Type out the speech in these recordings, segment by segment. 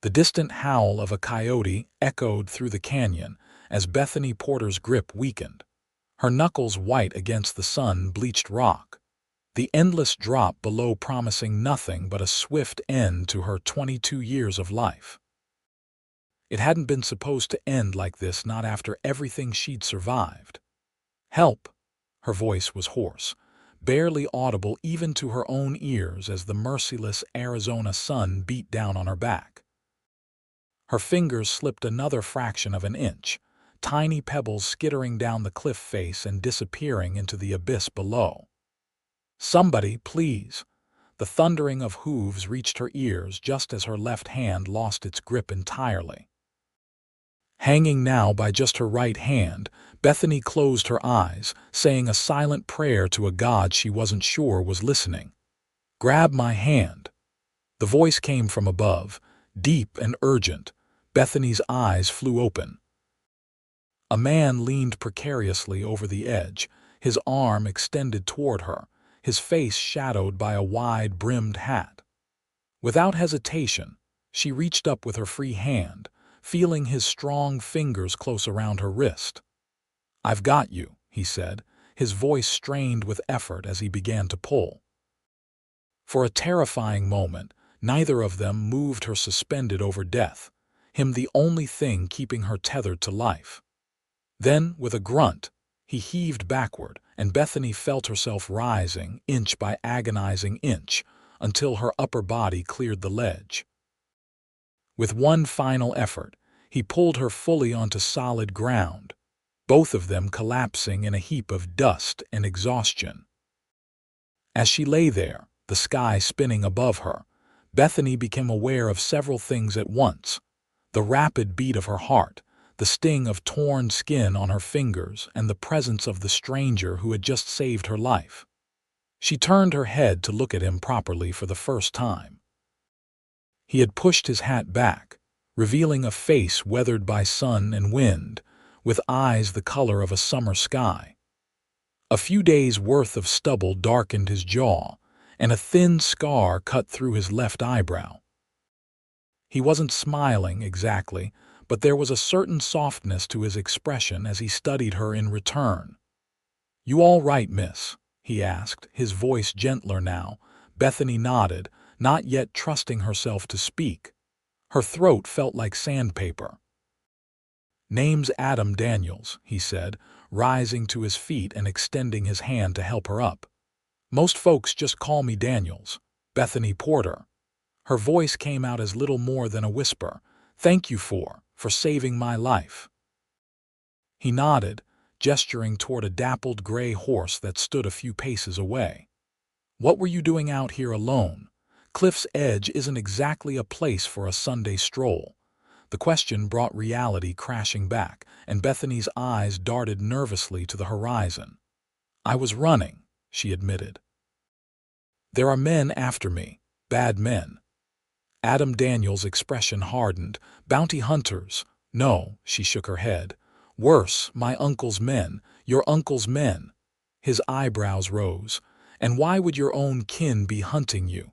The distant howl of a coyote echoed through the canyon as Bethany Porter's grip weakened, her knuckles white against the sun-bleached rock, the endless drop below promising nothing but a swift end to her 22 years of life. It hadn't been supposed to end like this, not after everything she'd survived. "Help!" Her voice was hoarse, barely audible even to her own ears as the merciless Arizona sun beat down on her back. Her fingers slipped another fraction of an inch, tiny pebbles skittering down the cliff face and disappearing into the abyss below. "Somebody, please!" The thundering of hooves reached her ears just as her left hand lost its grip entirely. Hanging now by just her right hand, Bethany closed her eyes, saying a silent prayer to a God she wasn't sure was listening. "Grab my hand." The voice came from above, deep and urgent. Bethany's eyes flew open. A man leaned precariously over the edge, his arm extended toward her, his face shadowed by a wide-brimmed hat. Without hesitation, she reached up with her free hand, feeling his strong fingers close around her wrist. "I've got you," he said, his voice strained with effort as he began to pull. For a terrifying moment, neither of them moved, her suspended over death, him the only thing keeping her tethered to life. Then, with a grunt, he heaved backward, and Bethany felt herself rising, inch by agonizing inch, until her upper body cleared the ledge. With one final effort, he pulled her fully onto solid ground, both of them collapsing in a heap of dust and exhaustion. As she lay there, the sky spinning above her, Bethany became aware of several things at once: the rapid beat of her heart, the sting of torn skin on her fingers, and the presence of the stranger who had just saved her life. She turned her head to look at him properly for the first time. He had pushed his hat back, revealing a face weathered by sun and wind, with eyes the color of a summer sky. A few days' worth of stubble darkened his jaw, and a thin scar cut through his left eyebrow. He wasn't smiling exactly, but there was a certain softness to his expression as he studied her in return. "You all right, miss?" he asked, his voice gentler now. Bethany nodded, not yet trusting herself to speak. Her throat felt like sandpaper. "Name's Adam Daniels," he said, rising to his feet and extending his hand to help her up. "Most folks just call me Daniels. Bethany Porter." Her voice came out as little more than a whisper. "Thank you for saving my life." He nodded, gesturing toward a dappled gray horse that stood a few paces away. "What were you doing out here alone? Cliff's Edge isn't exactly a place for a Sunday stroll." The question brought reality crashing back, and Bethany's eyes darted nervously to the horizon. "I was running," she admitted. "There are men after me, bad men." Adam Daniels' expression hardened. "Bounty hunters?" "No," she shook her head. "Worse, my uncle's men, your uncle's men." His eyebrows rose. "And why would your own kin be hunting you?"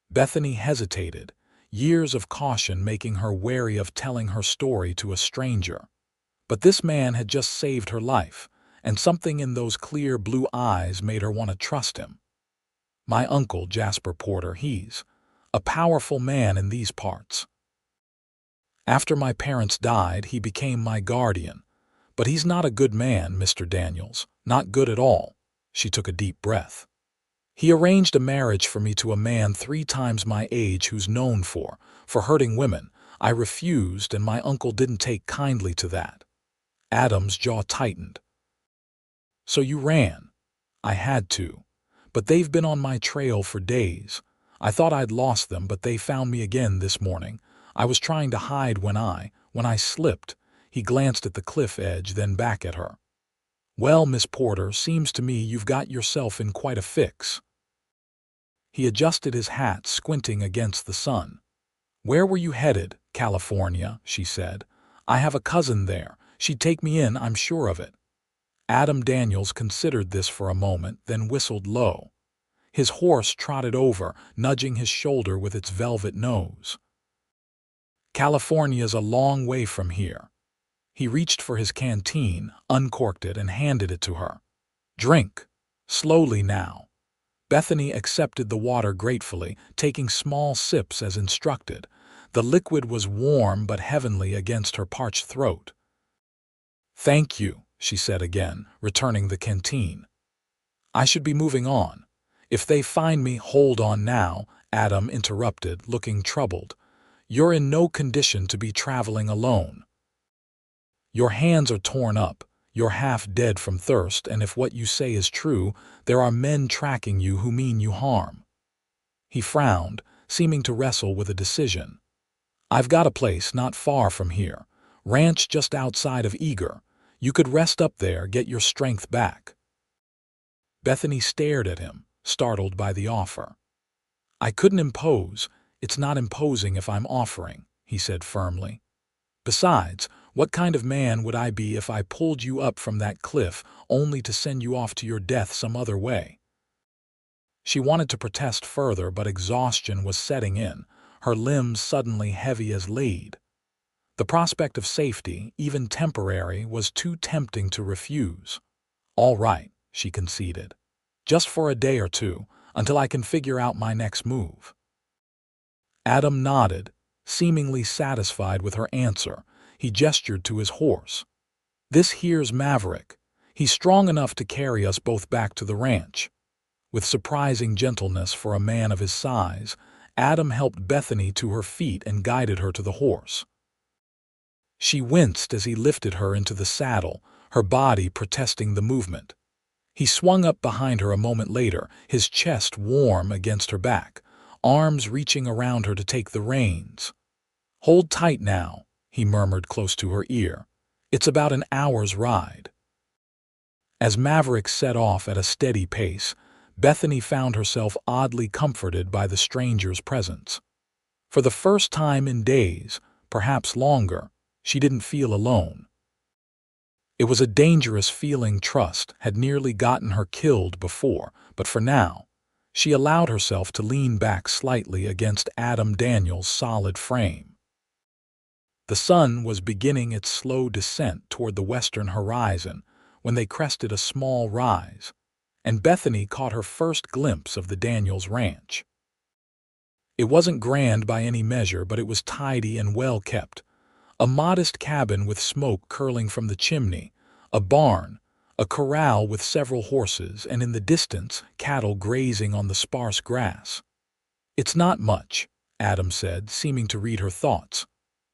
Bethany hesitated, years of caution making her wary of telling her story to a stranger. But this man had just saved her life, and something in those clear blue eyes made her want to trust him. "My uncle, Jasper Porter, he's a powerful man in these parts. After my parents died, he became my guardian. But he's not a good man, Mr. Daniels, not good at all." She took a deep breath. "He arranged a marriage for me to a man 3 times my age who's known for hurting women. I refused, and my uncle didn't take kindly to that." Adam's jaw tightened. "So you ran?" "I had to. But they've been on my trail for days. I thought I'd lost them, but they found me again this morning. I was trying to hide when I slipped." He glanced at the cliff edge, then back at her. "Well, Miss Porter, seems to me you've got yourself in quite a fix." He adjusted his hat, squinting against the sun. "Where were you headed?" "California," she said. "I have a cousin there. She'd take me in, I'm sure of it." Adam Daniels considered this for a moment, then whistled low. His horse trotted over, nudging his shoulder with its velvet nose. California's a long way from here." He reached for his canteen, uncorked it, and handed it to her. "Drink. Slowly now." Bethany accepted the water gratefully, taking small sips as instructed. The liquid was warm but heavenly against her parched throat. "Thank you," she said again, returning the canteen. "I should be moving on. If they find me—" "Hold on now," Adam interrupted, looking troubled. "You're in no condition to be traveling alone. Your hands are torn up, you're half dead from thirst, and if what you say is true, there are men tracking you who mean you harm." He frowned, seeming to wrestle with a decision. "I've got a place not far from here, ranch just outside of Eager. You could rest up there, get your strength back." Bethany stared at him, startled by the offer. "I couldn't impose. It's not imposing if I'm offering," he said firmly. "Besides, what kind of man would I be if I pulled you up from that cliff only to send you off to your death some other way?" She wanted to protest further, but exhaustion was setting in, her limbs suddenly heavy as lead. The prospect of safety, even temporary, was too tempting to refuse. "All right," she conceded. "Just for a day or two, until I can figure out my next move." Adam nodded, seemingly satisfied with her answer. He gestured to his horse. "This here's Maverick. He's strong enough to carry us both back to the ranch." With surprising gentleness for a man of his size, Adam helped Bethany to her feet and guided her to the horse. She winced as he lifted her into the saddle, her body protesting the movement. He swung up behind her a moment later, his chest warm against her back, arms reaching around her to take the reins. "Hold tight now," he murmured close to her ear. "It's about an hour's ride." As Maverick set off at a steady pace, Bethany found herself oddly comforted by the stranger's presence. For the first time in days, perhaps longer, she didn't feel alone. It was a dangerous feeling. Trust had nearly gotten her killed before, but for now, she allowed herself to lean back slightly against Adam Daniels' solid frame. The sun was beginning its slow descent toward the western horizon when they crested a small rise, and Bethany caught her first glimpse of the Daniels ranch. It wasn't grand by any measure, but it was tidy and well kept. A modest cabin with smoke curling from the chimney, a barn, a corral with several horses, and in the distance, cattle grazing on the sparse grass. "It's not much," Adam said, seeming to read her thoughts,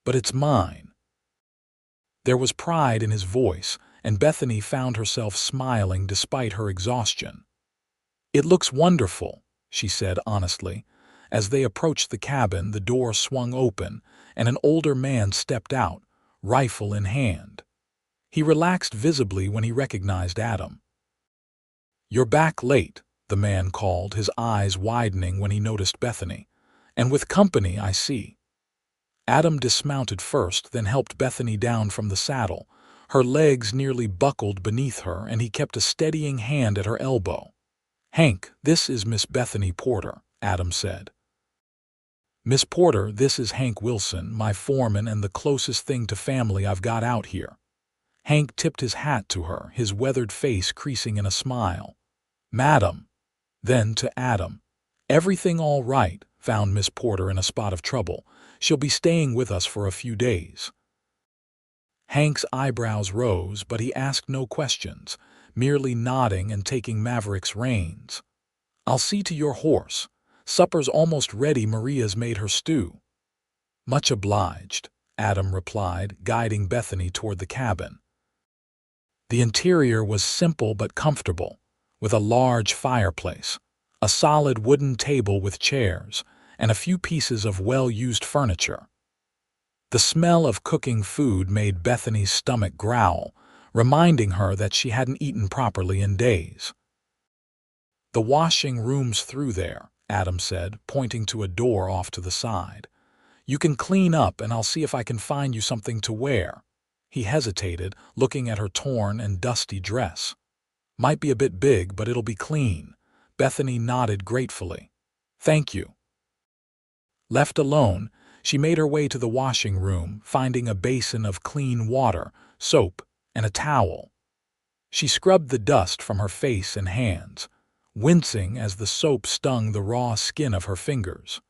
"but it's mine." There was pride in his voice, and Bethany found herself smiling despite her exhaustion. "It looks wonderful," she said honestly. As they approached the cabin, the door swung open, and an older man stepped out, rifle in hand. He relaxed visibly when he recognized Adam. "You're back late," the man called, his eyes widening when he noticed Bethany. "And with company, I see." Adam dismounted first, then helped Bethany down from the saddle. Her legs nearly buckled beneath her, and he kept a steadying hand at her elbow. "Hank, this is Miss Bethany Porter," Adam said. "Miss Porter, this is Hank Wilson, my foreman and the closest thing to family I've got out here." Hank tipped his hat to her, his weathered face creasing in a smile. "Madam." Then to Adam. "Everything all right?" Found Miss Porter in a spot of trouble. "She'll be staying with us for a few days." Hank's eyebrows rose, but he asked no questions, merely nodding and taking Maverick's reins. "I'll see to your horse. Supper's almost ready. Maria's made her stew." "Much obliged," Adam replied, guiding Bethany toward the cabin. The interior was simple but comfortable, with a large fireplace, a solid wooden table with chairs, and a few pieces of well-used furniture. The smell of cooking food made Bethany's stomach growl, reminding her that she hadn't eaten properly in days. "The washing room's through there," Adam said, pointing to a door off to the side. "You can clean up and I'll see if I can find you something to wear." He hesitated, looking at her torn and dusty dress. "Might be a bit big, but it'll be clean." Bethany nodded gratefully. "Thank you." Left alone, She made her way to the washing room, finding a basin of clean water, soap, and a towel. She scrubbed the dust from her face and hands, wincing as the soap stung the raw skin of her fingers.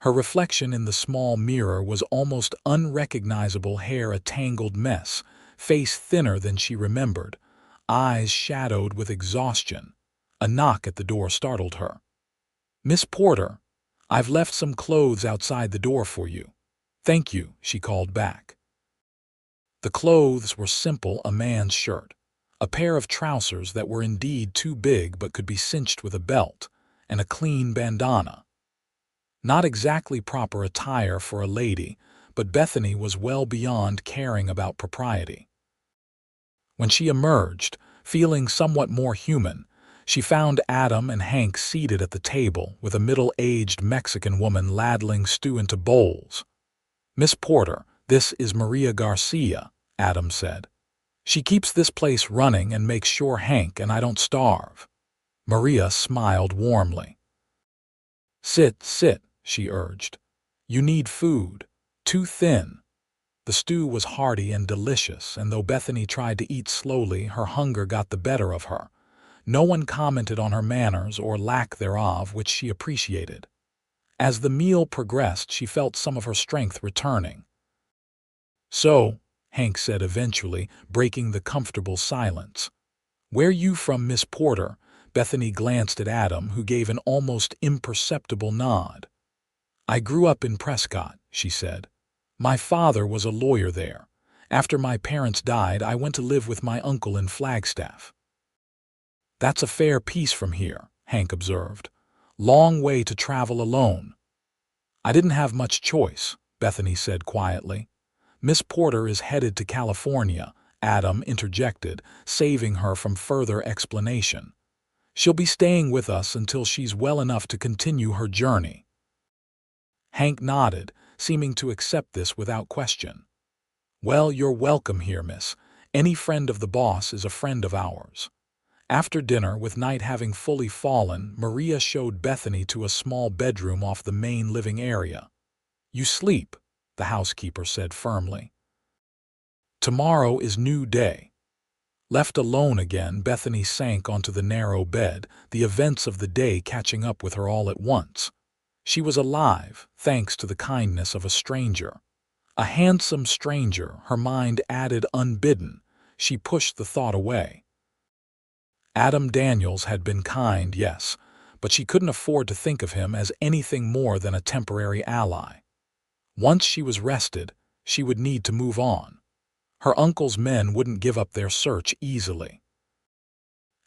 Her reflection in the small mirror was almost unrecognizable, hair a tangled mess, face thinner than she remembered, eyes shadowed with exhaustion. A knock at the door startled her. "Miss Porter, I've left some clothes outside the door for you." "Thank you," she called back. The clothes were simple, a man's shirt, a pair of trousers that were indeed too big but could be cinched with a belt, and a clean bandana. Not exactly proper attire for a lady, but Bethany was well beyond caring about propriety. When she emerged, feeling somewhat more human, she found Adam and Hank seated at the table with a middle-aged Mexican woman ladling stew into bowls. "Miss Porter, this is Maria Garcia," Adam said. "She keeps this place running and makes sure Hank and I don't starve." Maria smiled warmly. "Sit, sit," she urged. "You need food. Too thin." The stew was hearty and delicious, and though Bethany tried to eat slowly, her hunger got the better of her. No one commented on her manners or lack thereof, which she appreciated. As the meal progressed, she felt some of her strength returning. "So," Hank said eventually, breaking the comfortable silence. "Where you from, Miss Porter?" Bethany glanced at Adam, who gave an almost imperceptible nod. "I grew up in Prescott," she said. "My father was a lawyer there. After my parents died, I went to live with my uncle in Flagstaff." "That's a fair piece from here," Hank observed. "Long way to travel alone." "I didn't have much choice," Bethany said quietly. "Miss Porter is headed to California," Adam interjected, saving her from further explanation. "She'll be staying with us until she's well enough to continue her journey." Hank nodded, seeming to accept this without question. "Well, you're welcome here, miss. Any friend of the boss is a friend of ours." After dinner, with night having fully fallen, Maria showed Bethany to a small bedroom off the main living area. "You sleep," the housekeeper said firmly. "Tomorrow is new day." Left alone again, Bethany sank onto the narrow bed, the events of the day catching up with her all at once. She was alive, thanks to the kindness of a stranger. A handsome stranger, her mind added unbidden. She pushed the thought away. Adam Daniels had been kind, yes, but she couldn't afford to think of him as anything more than a temporary ally. Once she was rested, she would need to move on. Her uncle's men wouldn't give up their search easily.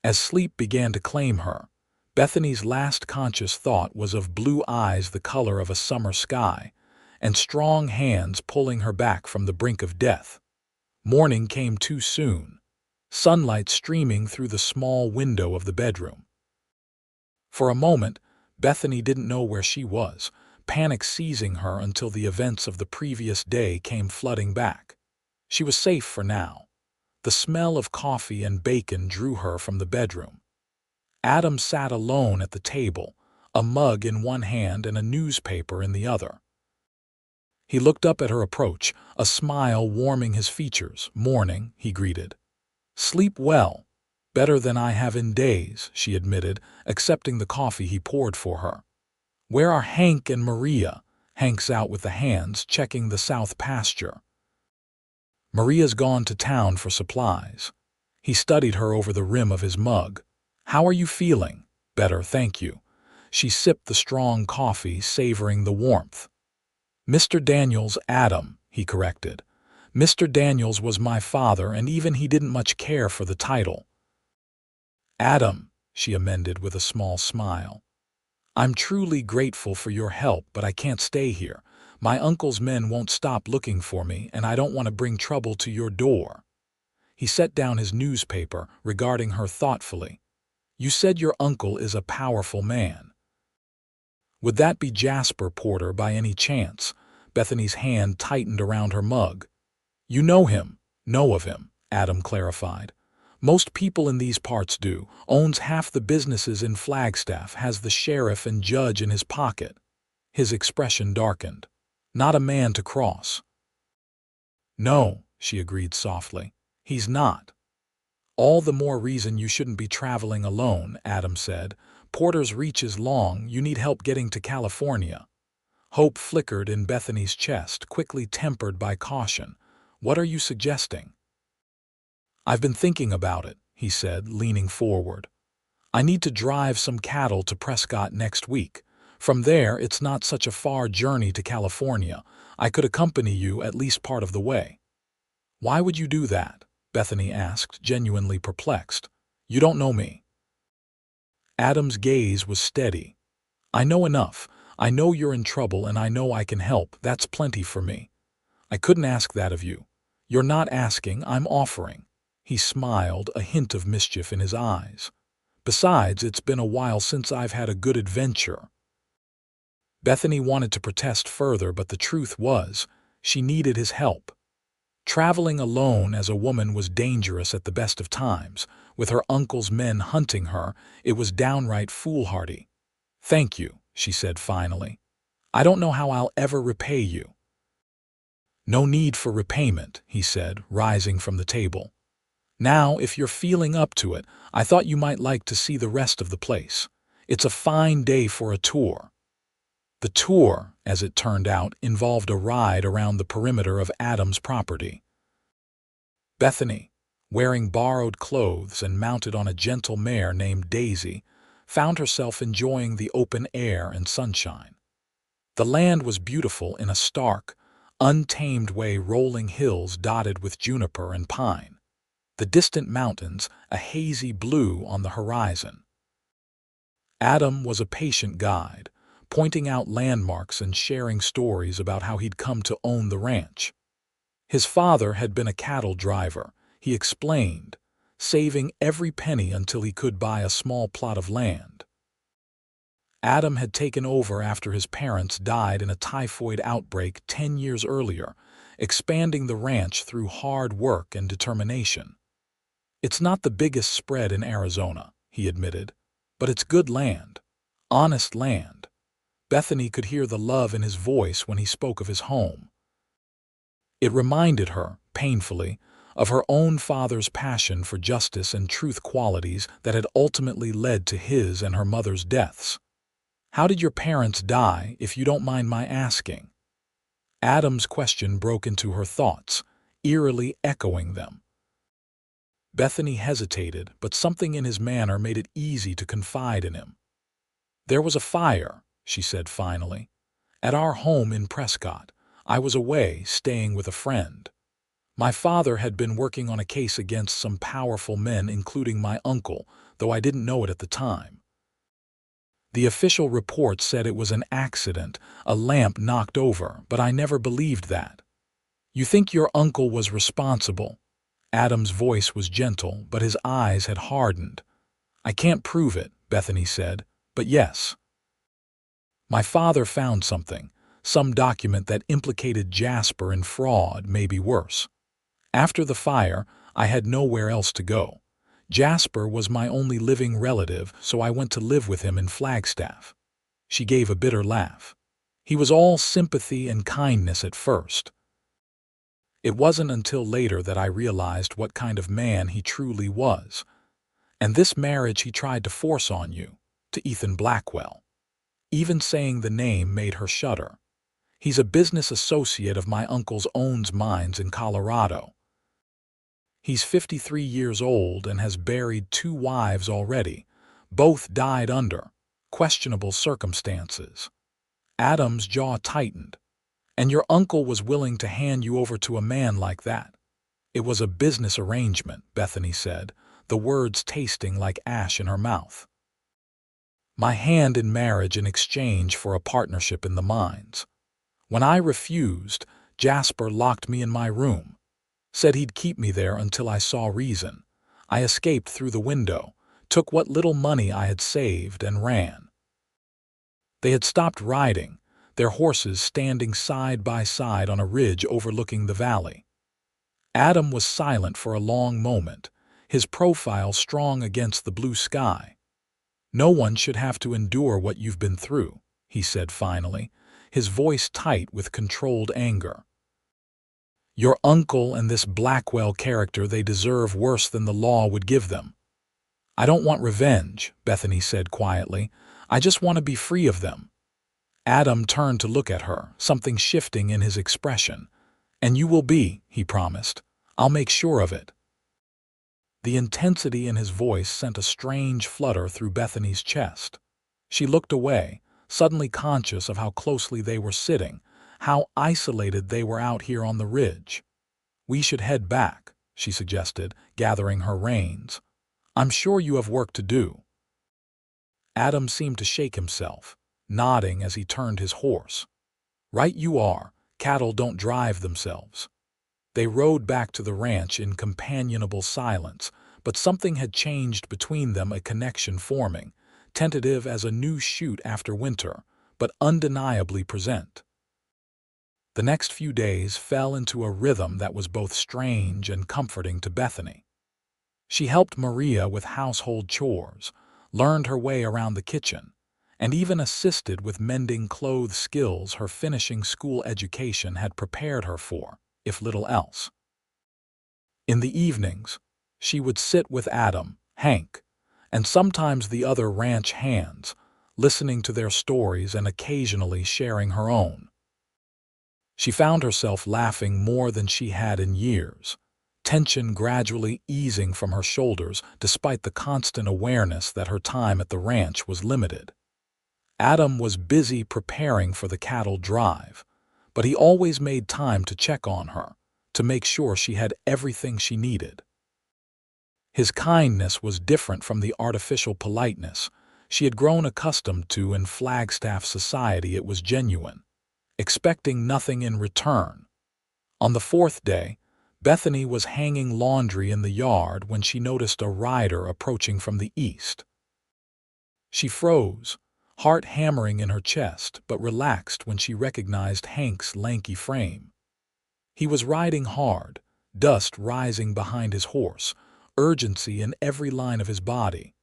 As sleep began to claim her, Bethany's last conscious thought was of blue eyes the color of a summer sky, and strong hands pulling her back from the brink of death. Morning came too soon, sunlight streaming through the small window of the bedroom. For a moment, Bethany didn't know where she was, panic seizing her until the events of the previous day came flooding back. She was safe for now. The smell of coffee and bacon drew her from the bedroom. Adam sat alone at the table, a mug in one hand and a newspaper in the other. He looked up at her approach, a smile warming his features. "Morning," he greeted. "Sleep well." "Better than I have in days," she admitted, accepting the coffee he poured for her. "Where are Hank and Maria?" Hank's out with the hands, checking the south pasture. "Maria's gone to town for supplies." He studied her over the rim of his mug. "How are you feeling?" "Better, thank you." She sipped the strong coffee, savoring the warmth. "Mr. Daniels, Adam," he corrected. "Mr. Daniels was my father, and even he didn't much care for the title." "Adam," she amended with a small smile. "I'm truly grateful for your help, but I can't stay here. My uncle's men won't stop looking for me, and I don't want to bring trouble to your door." He set down his newspaper, regarding her thoughtfully. "You said your uncle is a powerful man. Would that be Jasper Porter by any chance?" Bethany's hand tightened around her mug. "You know him." "Know of him," Adam clarified. "Most people in these parts do. Owns half the businesses in Flagstaff, has the sheriff and judge in his pocket." His expression darkened. Not a man to cross. No, she agreed softly. He's not. All the more reason you shouldn't be traveling alone, Adam said. Porter's reach is long, you need help getting to California. Hope flickered in Bethany's chest, quickly tempered by caution. What are you suggesting? I've been thinking about it, he said, leaning forward. I need to drive some cattle to Prescott next week. From there, it's not such a far journey to California. I could accompany you at least part of the way. Why would you do that? Bethany asked, genuinely perplexed. You don't know me. Adam's gaze was steady. I know enough. I know you're in trouble and I know I can help. That's plenty for me. I couldn't ask that of you. You're not asking, I'm offering. He smiled, a hint of mischief in his eyes. Besides, it's been a while since I've had a good adventure. Bethany wanted to protest further, but the truth was, she needed his help. Traveling alone as a woman was dangerous at the best of times. With her uncle's men hunting her, it was downright foolhardy. Thank you, she said finally. I don't know how I'll ever repay you. No need for repayment, he said, rising from the table. Now, if you're feeling up to it, I thought you might like to see the rest of the place. It's a fine day for a tour. The tour, as it turned out, involved a ride around the perimeter of Adam's property. Bethany, wearing borrowed clothes and mounted on a gentle mare named Daisy, found herself enjoying the open air and sunshine. The land was beautiful in a stark, untamed way, rolling hills dotted with juniper and pine. The distant mountains, a hazy blue on the horizon. Adam was a patient guide, pointing out landmarks and sharing stories about how he'd come to own the ranch. His father had been a cattle driver, he explained, saving every penny until he could buy a small plot of land. Adam had taken over after his parents died in a typhoid outbreak 10 years earlier, expanding the ranch through hard work and determination. It's not the biggest spread in Arizona, he admitted, but it's good land, honest land. Bethany could hear the love in his voice when he spoke of his home. It reminded her, painfully, of her own father's passion for justice and truth, qualities that had ultimately led to his and her mother's deaths. How did your parents die, if you don't mind my asking? Adam's question broke into her thoughts, eerily echoing them. Bethany hesitated, but something in his manner made it easy to confide in him. There was a fire, she said finally. At our home in Prescott, I was away, staying with a friend. My father had been working on a case against some powerful men, including my uncle, though I didn't know it at the time. The official report said it was an accident, a lamp knocked over, but I never believed that. You think your uncle was responsible? Adam's voice was gentle, but his eyes had hardened. I can't prove it, Bethany said, but yes. My father found something, some document that implicated Jasper in fraud, maybe worse. After the fire, I had nowhere else to go. Jasper was my only living relative, so I went to live with him in Flagstaff. She gave a bitter laugh. He was all sympathy and kindness at first. It wasn't until later that I realized what kind of man he truly was. And this marriage he tried to force on you, to Ethan Blackwell. Even saying the name made her shudder. He's a business associate of my uncle's, owns mines in Colorado. He's 53 years old and has buried 2 wives already. Both died under questionable circumstances. Adam's jaw tightened. And your uncle was willing to hand you over to a man like that? It was a business arrangement, Bethany said, the words tasting like ash in her mouth. My hand in marriage in exchange for a partnership in the mines. When I refused, Jasper locked me in my room. Said he'd keep me there until I saw reason. I escaped through the window, took what little money I had saved, and ran. They had stopped riding, their horses standing side by side on a ridge overlooking the valley. Adam was silent for a long moment, his profile strong against the blue sky. No one should have to endure what you've been through, he said finally. his voice tight with controlled anger. "Your uncle and this Blackwell character, they deserve worse than the law would give them." "I don't want revenge," Bethany said quietly. "I just want to be free of them." Adam turned to look at her, something shifting in his expression. "And you will be," he promised. "I'll make sure of it." The intensity in his voice sent a strange flutter through Bethany's chest. She looked away, suddenly conscious of how closely they were sitting, how isolated they were out here on the ridge. "We should head back," she suggested, gathering her reins. "I'm sure you have work to do." Adam seemed to shake himself, nodding as he turned his horse. "Right you are. Cattle don't drive themselves." They rode back to the ranch in companionable silence, but something had changed between them, a connection forming, tentative as a new shoot after winter, but undeniably present. The next few days fell into a rhythm that was both strange and comforting to Bethany. She helped Maria with household chores, learned her way around the kitchen, and even assisted with mending clothes, skills her finishing school education had prepared her for, if little else. In the evenings, she would sit with Adam, Hank, and sometimes the other ranch hands, listening to their stories and occasionally sharing her own. She found herself laughing more than she had in years, tension gradually easing from her shoulders despite the constant awareness that her time at the ranch was limited. Adam was busy preparing for the cattle drive, but he always made time to check on her, to make sure she had everything she needed. His kindness was different from the artificial politeness she had grown accustomed to in Flagstaff society. It was genuine, expecting nothing in return. On the fourth day, Bethany was hanging laundry in the yard when she noticed a rider approaching from the east. She froze, heart hammering in her chest, but relaxed when she recognized Hank's lanky frame. He was riding hard, dust rising behind his horse, urgency in every line of his body.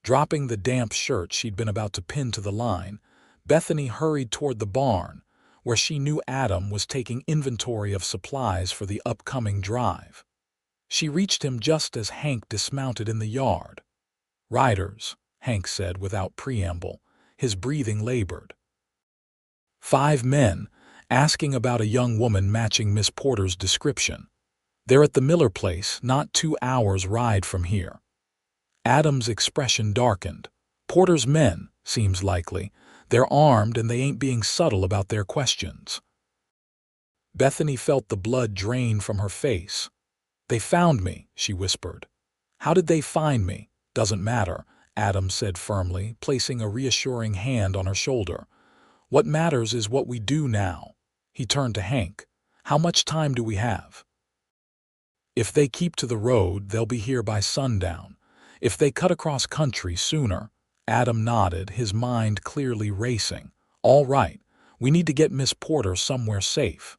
Dropping the damp shirt she'd been about to pin to the line, Bethany hurried toward the barn, where she knew Adam was taking inventory of supplies for the upcoming drive. She reached him just as Hank dismounted in the yard. "Riders," Hank said without preamble, his breathing labored. "5 men, asking about a young woman matching Miss Porter's description. They're at the Miller place, not 2 hours' ride from here." Adam's expression darkened. "Porter's men, seems likely. They're armed and they ain't being subtle about their questions." Bethany felt the blood drain from her face. "They found me," she whispered. "How did they find me?" "Doesn't matter," Adam said firmly, placing a reassuring hand on her shoulder. "What matters is what we do now." He turned to Hank. "How much time do we have?" "If they keep to the road, they'll be here by sundown. If they cut across country sooner—" Adam nodded, his mind clearly racing. "All right, we need to get Miss Porter somewhere safe."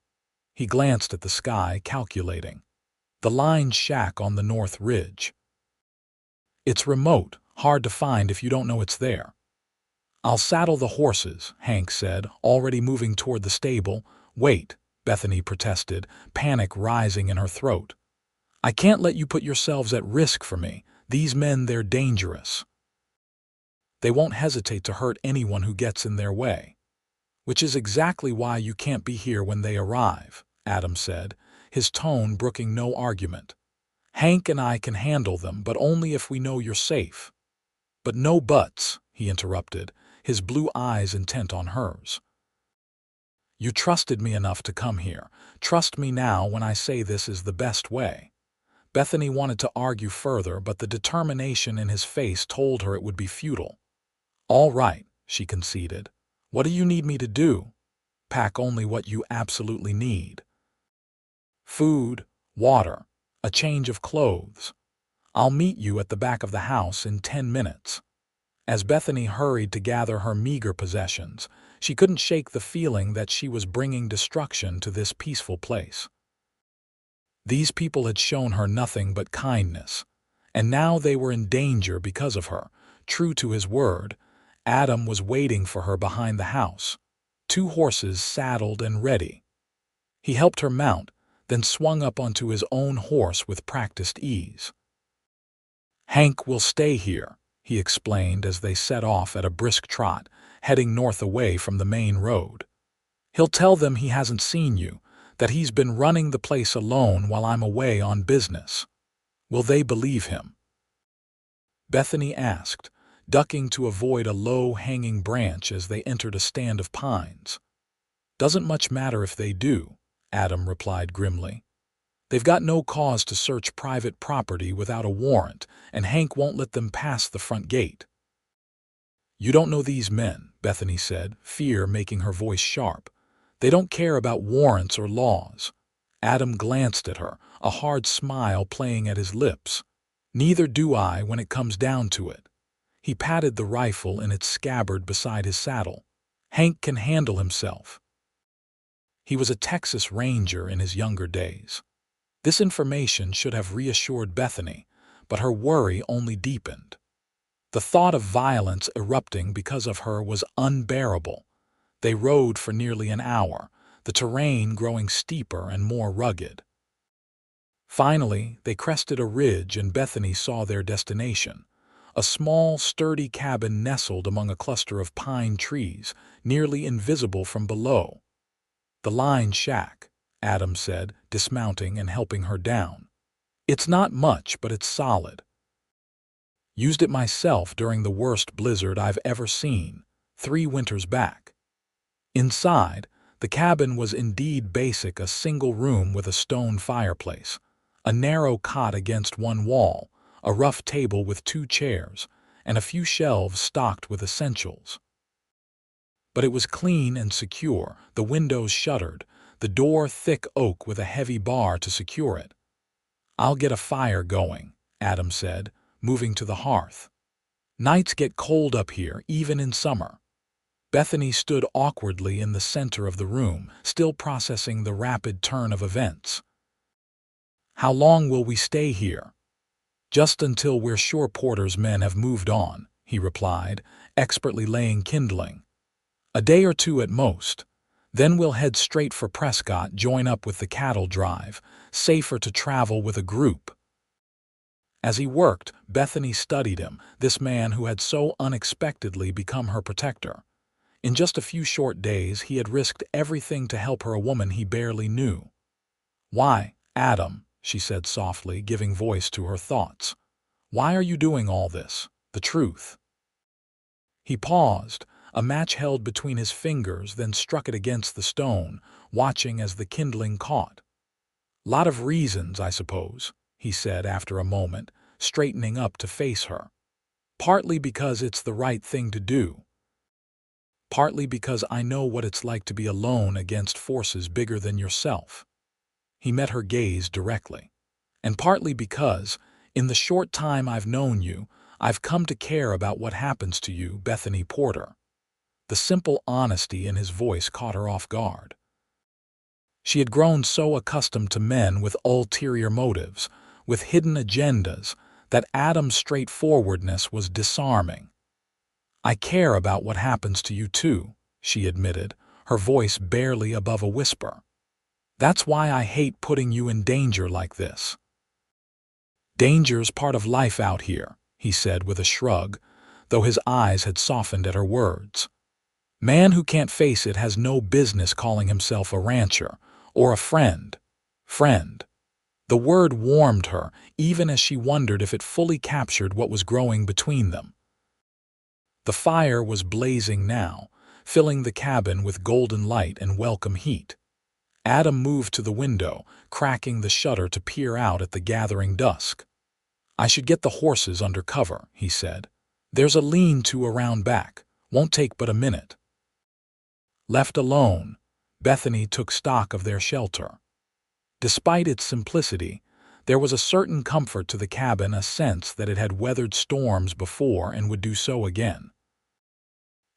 He glanced at the sky, calculating. "The line shack on the north ridge. It's remote, hard to find if you don't know it's there." "I'll saddle the horses," Hank said, already moving toward the stable. "Wait," Bethany protested, panic rising in her throat. "I can't let you put yourselves at risk for me. These men, they're dangerous. They won't hesitate to hurt anyone who gets in their way." "Which is exactly why you can't be here when they arrive," Adam said, his tone brooking no argument. "Hank and I can handle them, but only if we know you're safe." "But no buts," he interrupted, his blue eyes intent on hers. "You trusted me enough to come here. Trust me now when I say this is the best way." Bethany wanted to argue further, but the determination in his face told her it would be futile. "All right," she conceded. "What do you need me to do?" "Pack only what you absolutely need. Food, water, a change of clothes. I'll meet you at the back of the house in 10 minutes." As Bethany hurried to gather her meager possessions, she couldn't shake the feeling that she was bringing destruction to this peaceful place. These people had shown her nothing but kindness, and now they were in danger because of her. True to his word, Adam was waiting for her behind the house. 2 horses saddled and ready. He helped her mount, then swung up onto his own horse with practiced ease. "Hank will stay here," he explained as they set off at a brisk trot, heading north away from the main road. "He'll tell them he hasn't seen you, that he's been running the place alone while I'm away on business. Will they believe him?" Bethany asked, ducking to avoid a low-hanging branch as they entered a stand of pines. "Doesn't much matter if they do," Adam replied grimly. "They've got no cause to search private property without a warrant, and Hank won't let them pass the front gate." "You don't know these men," Bethany said, fear making her voice sharp. "They don't care about warrants or laws." Adam glanced at her, a hard smile playing at his lips. "Neither do I when it comes down to it." He patted the rifle in its scabbard beside his saddle. "Hank can handle himself." He was a Texas Ranger in his younger days. This information should have reassured Bethany, but her worry only deepened. The thought of violence erupting because of her was unbearable. They rode for nearly an hour, the terrain growing steeper and more rugged. Finally, they crested a ridge and Bethany saw their destination, a small, sturdy cabin nestled among a cluster of pine trees, nearly invisible from below. "The line shack," Adam said, dismounting and helping her down. "It's not much, but it's solid. Used it myself during the worst blizzard I've ever seen, 3 winters back." Inside, the cabin was indeed basic, a single room with a stone fireplace, a narrow cot against one wall, a rough table with 2 chairs, and a few shelves stocked with essentials. But it was clean and secure, the windows shuttered, the door thick oak with a heavy bar to secure it. "I'll get a fire going," Adam said, moving to the hearth. "Nights get cold up here, even in summer." Bethany stood awkwardly in the center of the room, still processing the rapid turn of events. "How long will we stay here?" "Just until we're sure Porter's men have moved on," he replied, expertly laying kindling. "A day or 2 at most. Then we'll head straight for Prescott, join up with the cattle drive. Safer to travel with a group." As he worked, Bethany studied him, this man who had so unexpectedly become her protector. In just a few short days, he had risked everything to help her, a woman he barely knew. "Why, Adam," she said softly, giving voice to her thoughts. "Why are you doing all this? The truth." He paused, a match held between his fingers, then struck it against the stone, watching as the kindling caught. "Lot of reasons, I suppose," he said after a moment, straightening up to face her. "Partly because it's the right thing to do. Partly because I know what it's like to be alone against forces bigger than yourself." He met her gaze directly. "And partly because, in the short time I've known you, I've come to care about what happens to you, Bethany Porter." The simple honesty in his voice caught her off guard. She had grown so accustomed to men with ulterior motives, with hidden agendas, that Adam's straightforwardness was disarming. "I care about what happens to you too," she admitted, her voice barely above a whisper. "That's why I hate putting you in danger like this." "Danger's part of life out here," he said with a shrug, though his eyes had softened at her words. "Man who can't face it has no business calling himself a rancher or a friend." Friend. The word warmed her, even as she wondered if it fully captured what was growing between them. The fire was blazing now, filling the cabin with golden light and welcome heat. Adam moved to the window, cracking the shutter to peer out at the gathering dusk. "I should get the horses under cover," he said. "There's a lean-to around back. Won't take but a minute." Left alone, Bethany took stock of their shelter. Despite its simplicity, there was a certain comfort to the cabin, a sense that it had weathered storms before and would do so again.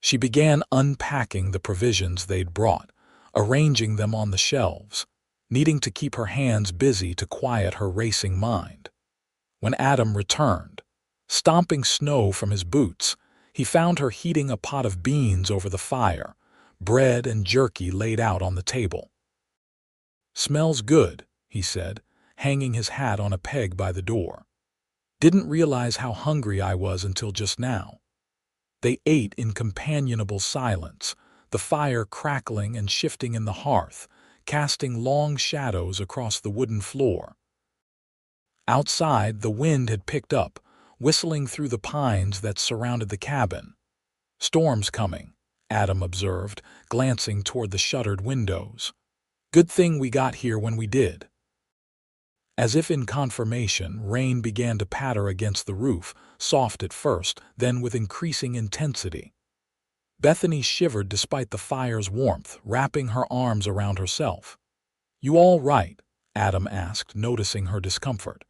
She began unpacking the provisions they'd brought, arranging them on the shelves, needing to keep her hands busy to quiet her racing mind. When Adam returned, stomping snow from his boots, he found her heating a pot of beans over the fire, bread and jerky laid out on the table. "Smells good," he said, hanging his hat on a peg by the door. "Didn't realize how hungry I was until just now." They ate in companionable silence, the fire crackling and shifting in the hearth, casting long shadows across the wooden floor. Outside, the wind had picked up, whistling through the pines that surrounded the cabin. "Storm's coming," Adam observed, glancing toward the shuttered windows. "Good thing we got here when we did." As if in confirmation, rain began to patter against the roof, soft at first, then with increasing intensity. Bethany shivered despite the fire's warmth, wrapping her arms around herself. "You all right?" Adam asked, noticing her discomfort.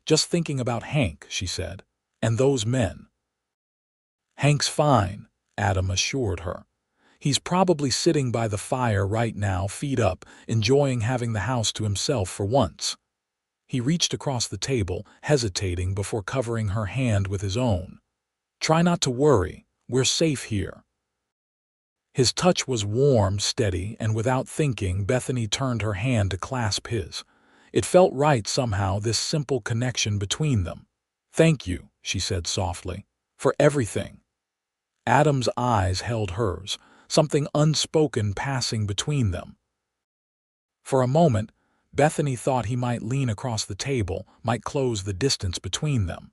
"Just thinking about Hank," she said. "And those men." "Hank's fine," Adam assured her. "He's probably sitting by the fire right now, feet up, enjoying having the house to himself for once." He reached across the table, hesitating before covering her hand with his own. "Try not to worry. We're safe here." His touch was warm, steady, and without thinking, Bethany turned her hand to clasp his. It felt right somehow, this simple connection between them. "Thank you," she said softly, "for everything." Adam's eyes held hers, something unspoken passing between them. For a moment, Bethany thought he might lean across the table, might close the distance between them.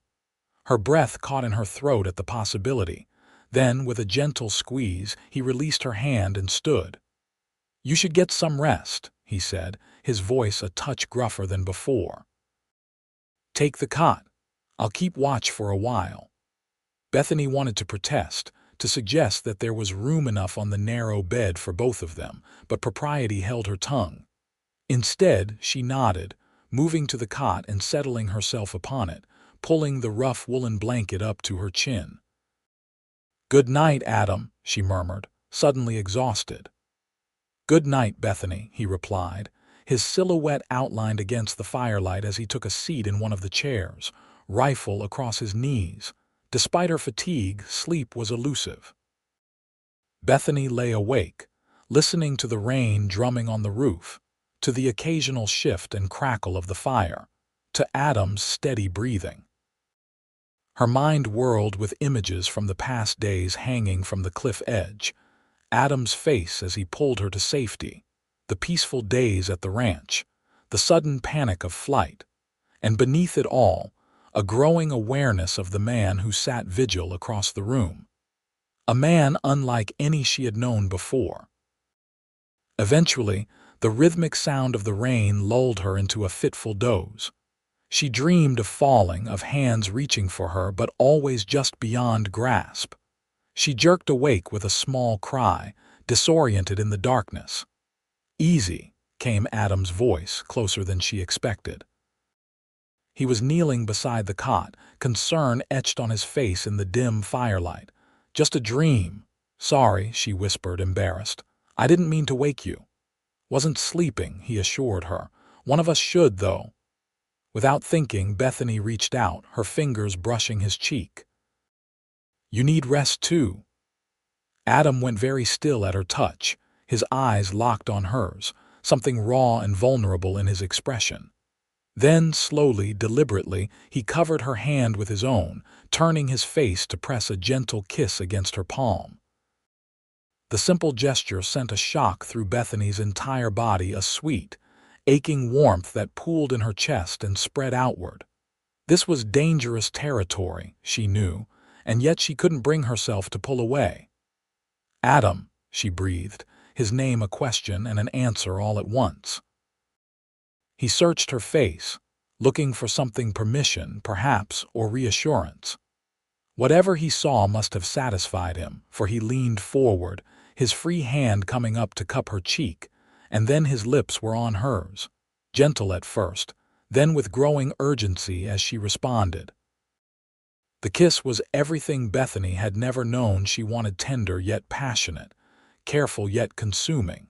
Her breath caught in her throat at the possibility. Then, with a gentle squeeze, he released her hand and stood. "You should get some rest," he said, his voice a touch gruffer than before. "Take the cot. I'll keep watch for a while." Bethany wanted to protest, to suggest that there was room enough on the narrow bed for both of them, but propriety held her tongue. Instead, she nodded, moving to the cot and settling herself upon it, pulling the rough woolen blanket up to her chin. "Good night, Adam," she murmured, suddenly exhausted. "Good night, Bethany," he replied, his silhouette outlined against the firelight as he took a seat in one of the chairs, rifle across his knees. Despite her fatigue, sleep was elusive. Bethany lay awake, listening to the rain drumming on the roof, to the occasional shift and crackle of the fire, to Adam's steady breathing. Her mind whirled with images from the past days hanging from the cliff edge, Adam's face as he pulled her to safety, the peaceful days at the ranch, the sudden panic of flight, and beneath it all, a growing awareness of the man who sat vigil across the room. A man unlike any she had known before. Eventually, the rhythmic sound of the rain lulled her into a fitful doze. She dreamed of falling, of hands reaching for her but always just beyond grasp. She jerked awake with a small cry, disoriented in the darkness. "Easy," came Adam's voice, closer than she expected. He was kneeling beside the cot, concern etched on his face in the dim firelight. "Just a dream." "Sorry," she whispered, embarrassed. "I didn't mean to wake you." "Wasn't sleeping," he assured her. "One of us should, though." Without thinking, Bethany reached out, her fingers brushing his cheek. "You need rest too." Adam went very still at her touch, his eyes locked on hers, something raw and vulnerable in his expression. Then, slowly, deliberately, he covered her hand with his own, turning his face to press a gentle kiss against her palm. The simple gesture sent a shock through Bethany's entire body, a sweet, aching warmth that pooled in her chest and spread outward. This was dangerous territory, she knew, and yet she couldn't bring herself to pull away. "Adam," she breathed, his name a question and an answer all at once. He searched her face, looking for something, permission, perhaps, or reassurance. Whatever he saw must have satisfied him, for he leaned forward, his free hand coming up to cup her cheek, and then his lips were on hers, gentle at first, then with growing urgency as she responded. The kiss was everything Bethany had never known she wanted, tender yet passionate, careful yet consuming.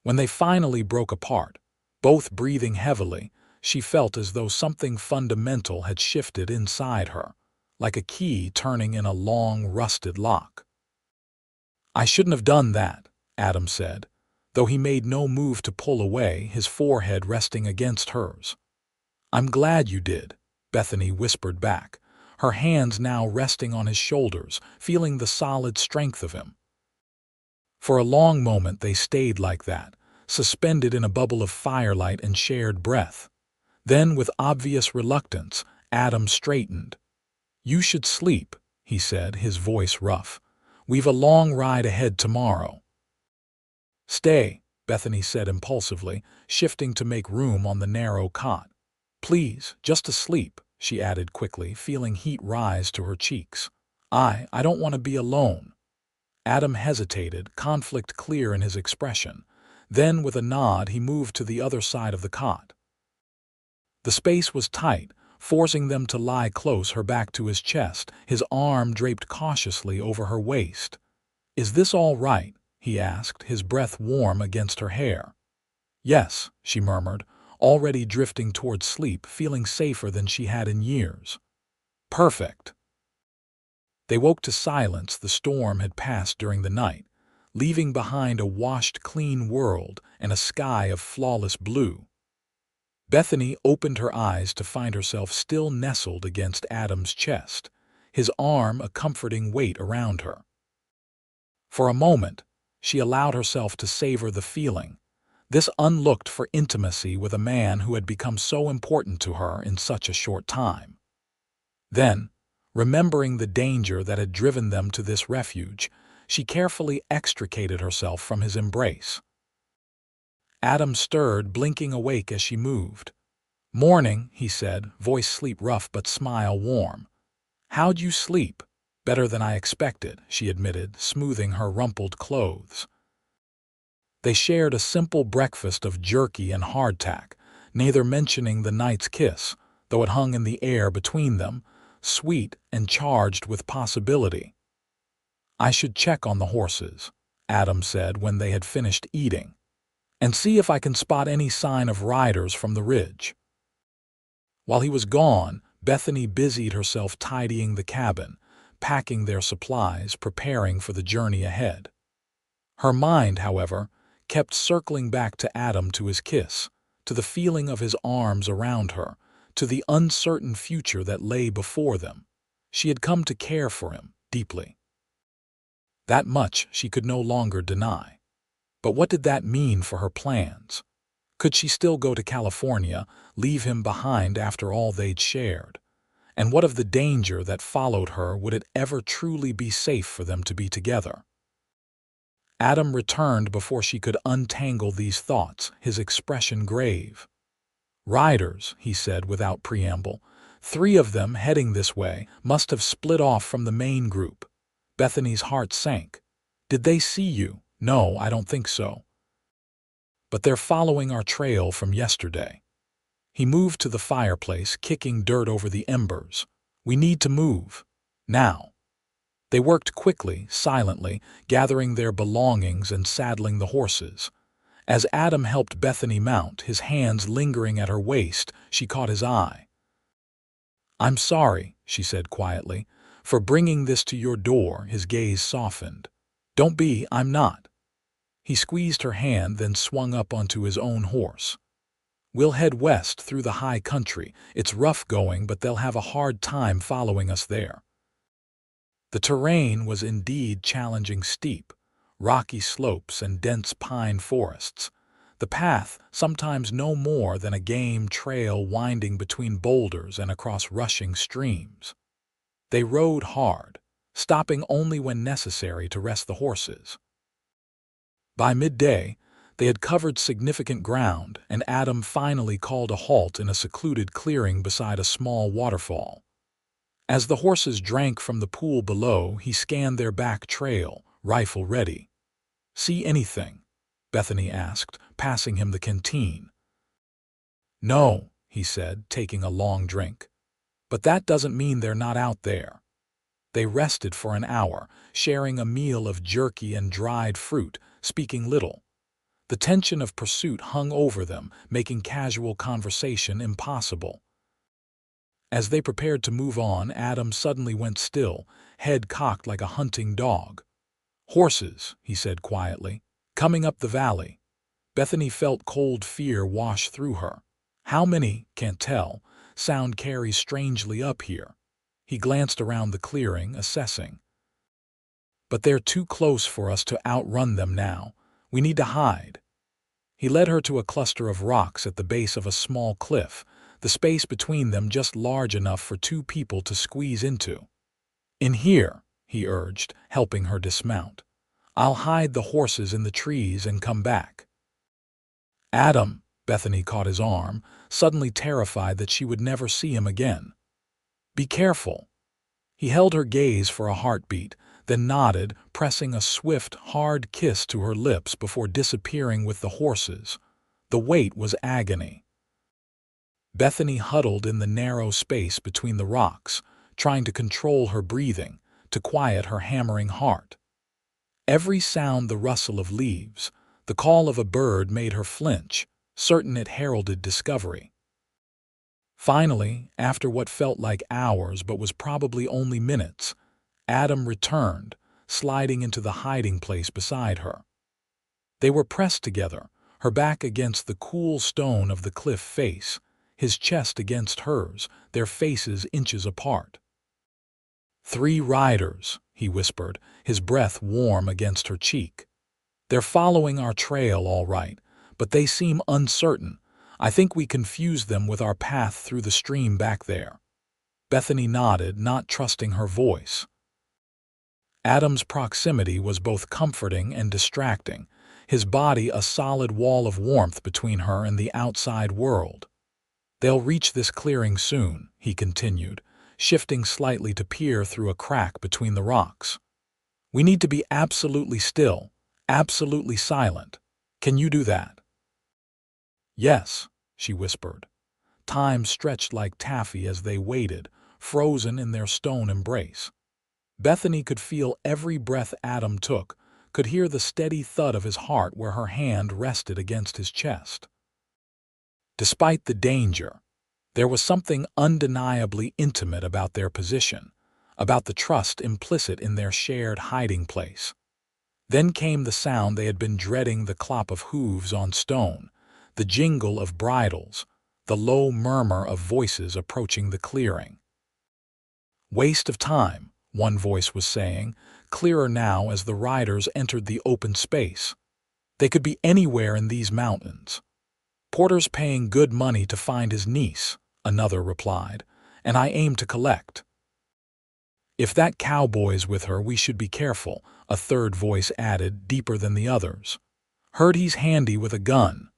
When they finally broke apart, both breathing heavily, she felt as though something fundamental had shifted inside her, like a key turning in a long, rusted lock. "I shouldn't have done that," Adam said, though he made no move to pull away, his forehead resting against hers. "I'm glad you did," Bethany whispered back, her hands now resting on his shoulders, feeling the solid strength of him. For a long moment they stayed like that, suspended in a bubble of firelight and shared breath. Then, with obvious reluctance, Adam straightened. "You should sleep," he said, his voice rough. "We've a long ride ahead tomorrow." "Stay," Bethany said impulsively, shifting to make room on the narrow cot. "Please, just to sleep," she added quickly, feeling heat rise to her cheeks. I don't want to be alone." Adam hesitated, conflict clear in his expression. Then, with a nod, he moved to the other side of the cot. The space was tight, forcing them to lie close, her back to his chest, his arm draped cautiously over her waist. "Is this all right?" he asked, his breath warm against her hair. "Yes," she murmured, already drifting toward sleep, feeling safer than she had in years. "Perfect." They woke to silence. The storm had passed during the night, leaving behind a washed, clean world and a sky of flawless blue. Bethany opened her eyes to find herself still nestled against Adam's chest, his arm a comforting weight around her. For a moment, she allowed herself to savor the feeling, this unlooked-for intimacy with a man who had become so important to her in such a short time. Then, remembering the danger that had driven them to this refuge, she carefully extricated herself from his embrace. Adam stirred, blinking awake as she moved. "Morning," he said, voice sleep rough but smile warm. "How'd you sleep?" "Better than I expected," she admitted, smoothing her rumpled clothes. They shared a simple breakfast of jerky and hardtack, neither mentioning the night's kiss, though it hung in the air between them, sweet and charged with possibility. "I should check on the horses," Adam said when they had finished eating, "and see if I can spot any sign of riders from the ridge." While he was gone, Bethany busied herself tidying the cabin, packing their supplies, preparing for the journey ahead. Her mind, however, kept circling back to Adam, to his kiss, to the feeling of his arms around her, to the uncertain future that lay before them. She had come to care for him deeply. That much she could no longer deny. But what did that mean for her plans? Could she still go to California, leave him behind after all they'd shared? And what of the danger that followed her? Would it ever truly be safe for them to be together? Adam returned before she could untangle these thoughts, his expression grave. "Riders," he said without preamble. "3 of them heading this way, must have split off from the main group." Bethany's heart sank. "Did they see you?" "No, I don't think so. But they're following our trail from yesterday." He moved to the fireplace, kicking dirt over the embers. "We need to move. Now." They worked quickly, silently, gathering their belongings and saddling the horses. As Adam helped Bethany mount, his hands lingering at her waist, she caught his eye. "I'm sorry," she said quietly, "for bringing this to your door." His gaze softened. "Don't be, I'm not." He squeezed her hand, then swung up onto his own horse. "We'll head west through the high country. It's rough going, but they'll have a hard time following us there." The terrain was indeed challenging, steep, rocky slopes and dense pine forests. The path, sometimes no more than a game trail winding between boulders and across rushing streams. They rode hard, stopping only when necessary to rest the horses. By midday, they had covered significant ground, and Adam finally called a halt in a secluded clearing beside a small waterfall. As the horses drank from the pool below, he scanned their back trail, rifle ready. "See anything?" Bethany asked, passing him the canteen. "No," he said, taking a long drink. "But that doesn't mean they're not out there." They rested for an hour, sharing a meal of jerky and dried fruit, speaking little. The tension of pursuit hung over them, making casual conversation impossible. As they prepared to move on, Adam suddenly went still, head cocked like a hunting dog. "Horses," he said quietly. Coming up the valley, Bethany felt cold fear wash through her. How many, can't tell, sound carries strangely up here. He glanced around the clearing, assessing. But they're too close for us to outrun them now. We need to hide. He led her to a cluster of rocks at the base of a small cliff, the space between them just large enough for two people to squeeze into. In here, he urged, helping her dismount. I'll hide the horses in the trees and come back. Adam, Bethany caught his arm, suddenly terrified that she would never see him again. Be careful. He held her gaze for a heartbeat, then nodded, pressing a swift, hard kiss to her lips before disappearing with the horses. The wait was agony. Bethany huddled in the narrow space between the rocks, trying to control her breathing, to quiet her hammering heart. Every sound, the rustle of leaves, the call of a bird made her flinch, certain it heralded discovery. Finally, after what felt like hours but was probably only minutes, Adam returned, sliding into the hiding place beside her. They were pressed together, her back against the cool stone of the cliff face, his chest against hers, their faces inches apart. 3 riders, he whispered, his breath warm against her cheek. They're following our trail all right, but they seem uncertain. I think we confused them with our path through the stream back there. Bethany nodded, not trusting her voice. Adam's proximity was both comforting and distracting, his body a solid wall of warmth between her and the outside world. They'll reach this clearing soon, he continued, shifting slightly to peer through a crack between the rocks. We need to be absolutely still, absolutely silent. Can you do that? Yes, she whispered. Time stretched like taffy as they waited, frozen in their stone embrace. Bethany could feel every breath Adam took, could hear the steady thud of his heart where her hand rested against his chest. Despite the danger, there was something undeniably intimate about their position, about the trust implicit in their shared hiding place. Then came the sound they had been dreading, the clop of hooves on stone, the jingle of bridles, the low murmur of voices approaching the clearing. Waste of time, one voice was saying, clearer now as the riders entered the open space. They could be anywhere in these mountains. Porter's paying good money to find his niece, another replied, and I aim to collect. If that cowboy's with her, we should be careful, a third voice added, deeper than the others. Heard he's handy with a gun.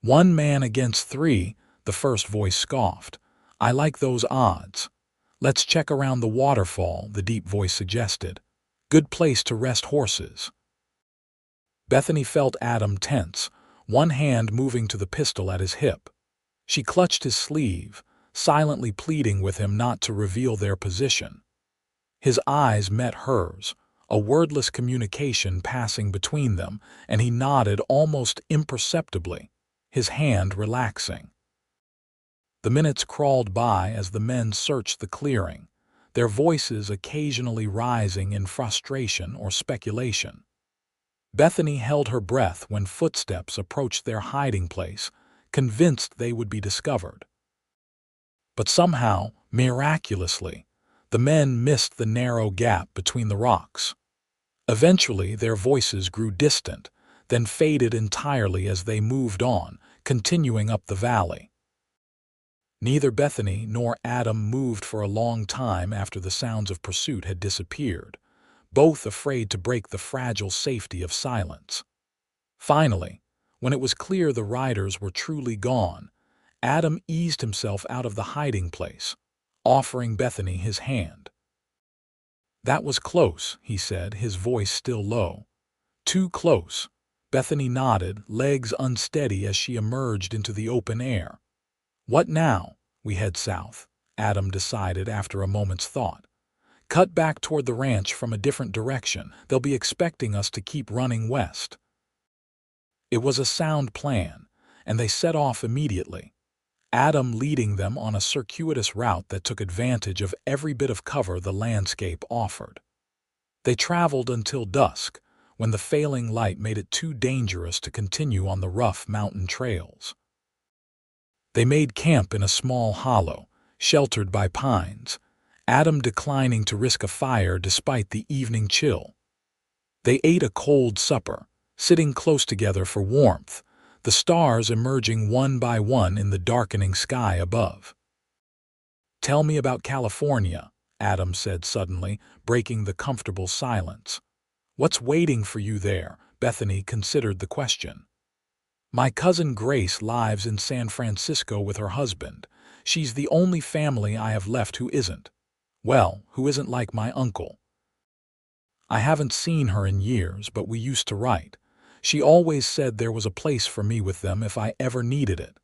1 man against 3, the first voice scoffed. I like those odds. Let's check around the waterfall, the deep voice suggested. Good place to rest horses. Bethany felt Adam tense, one hand moving to the pistol at his hip. She clutched his sleeve, silently pleading with him not to reveal their position. His eyes met hers, a wordless communication passing between them, and he nodded almost imperceptibly, his hand relaxing. The minutes crawled by as the men searched the clearing, their voices occasionally rising in frustration or speculation. Bethany held her breath when footsteps approached their hiding place, convinced they would be discovered. But somehow, miraculously, the men missed the narrow gap between the rocks. Eventually, their voices grew distant, then faded entirely as they moved on, continuing up the valley. Neither Bethany nor Adam moved for a long time after the sounds of pursuit had disappeared, both afraid to break the fragile safety of silence. Finally, when it was clear the riders were truly gone, Adam eased himself out of the hiding place, offering Bethany his hand. That was close, he said, his voice still low. Too close. Bethany nodded, legs unsteady as she emerged into the open air. What now? We head south, Adam decided after a moment's thought. Cut back toward the ranch from a different direction. They'll be expecting us to keep running west. It was a sound plan, and they set off immediately, Adam leading them on a circuitous route that took advantage of every bit of cover the landscape offered. They traveled until dusk, when the failing light made it too dangerous to continue on the rough mountain trails. They made camp in a small hollow, sheltered by pines, Adam declining to risk a fire despite the evening chill. They ate a cold supper, sitting close together for warmth, the stars emerging one by one in the darkening sky above. "Tell me about California," Adam said suddenly, breaking the comfortable silence. "What's waiting for you there?" Bethany considered the question. "My cousin Grace lives in San Francisco with her husband. She's the only family I have left who isn't. Well, who isn't like my uncle. I haven't seen her in years, but we used to write. She always said there was a place for me with them if I ever needed it."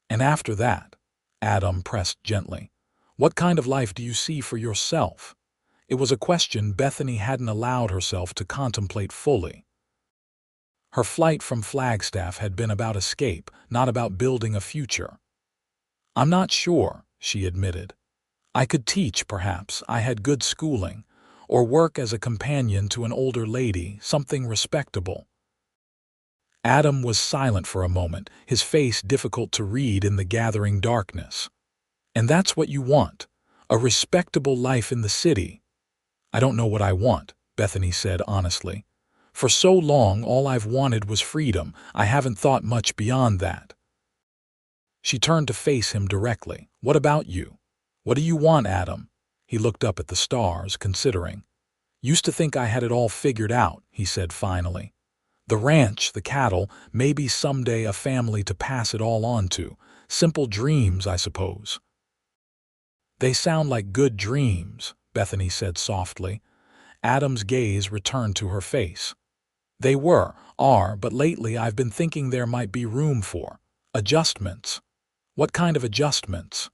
"And after that," Adam pressed gently, "what kind of life do you see for yourself?" It was a question Bethany hadn't allowed herself to contemplate fully. Her flight from Flagstaff had been about escape, not about building a future. "I'm not sure," she admitted. "I could teach, perhaps. I had good schooling. Or work as a companion to an older lady, something respectable." Adam was silent for a moment, his face difficult to read in the gathering darkness. "And that's what you want? A respectable life in the city?" "I don't know what I want," Bethany said honestly. "For so long all I've wanted was freedom. I haven't thought much beyond that." She turned to face him directly. "What about you? What do you want, Adam?" He looked up at the stars, considering. "Used to think I had it all figured out," he said finally. "The ranch, the cattle, maybe someday a family to pass it all on to. Simple dreams, I suppose." "They sound like good dreams," Bethany said softly. Adam's gaze returned to her face. "They are, but lately I've been thinking there might be room for adjustments." "What kind of adjustments?"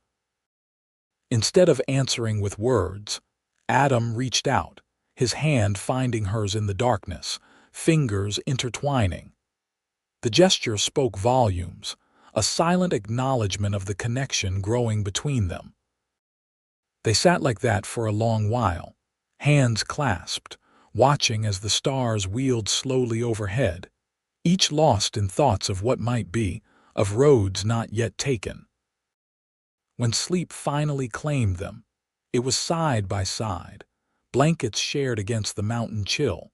Instead of answering with words, Adam reached out, his hand finding hers in the darkness, fingers intertwining. The gesture spoke volumes, a silent acknowledgement of the connection growing between them. They sat like that for a long while, hands clasped, watching as the stars wheeled slowly overhead, each lost in thoughts of what might be, of roads not yet taken. When sleep finally claimed them, it was side by side, blankets shared against the mountain chill,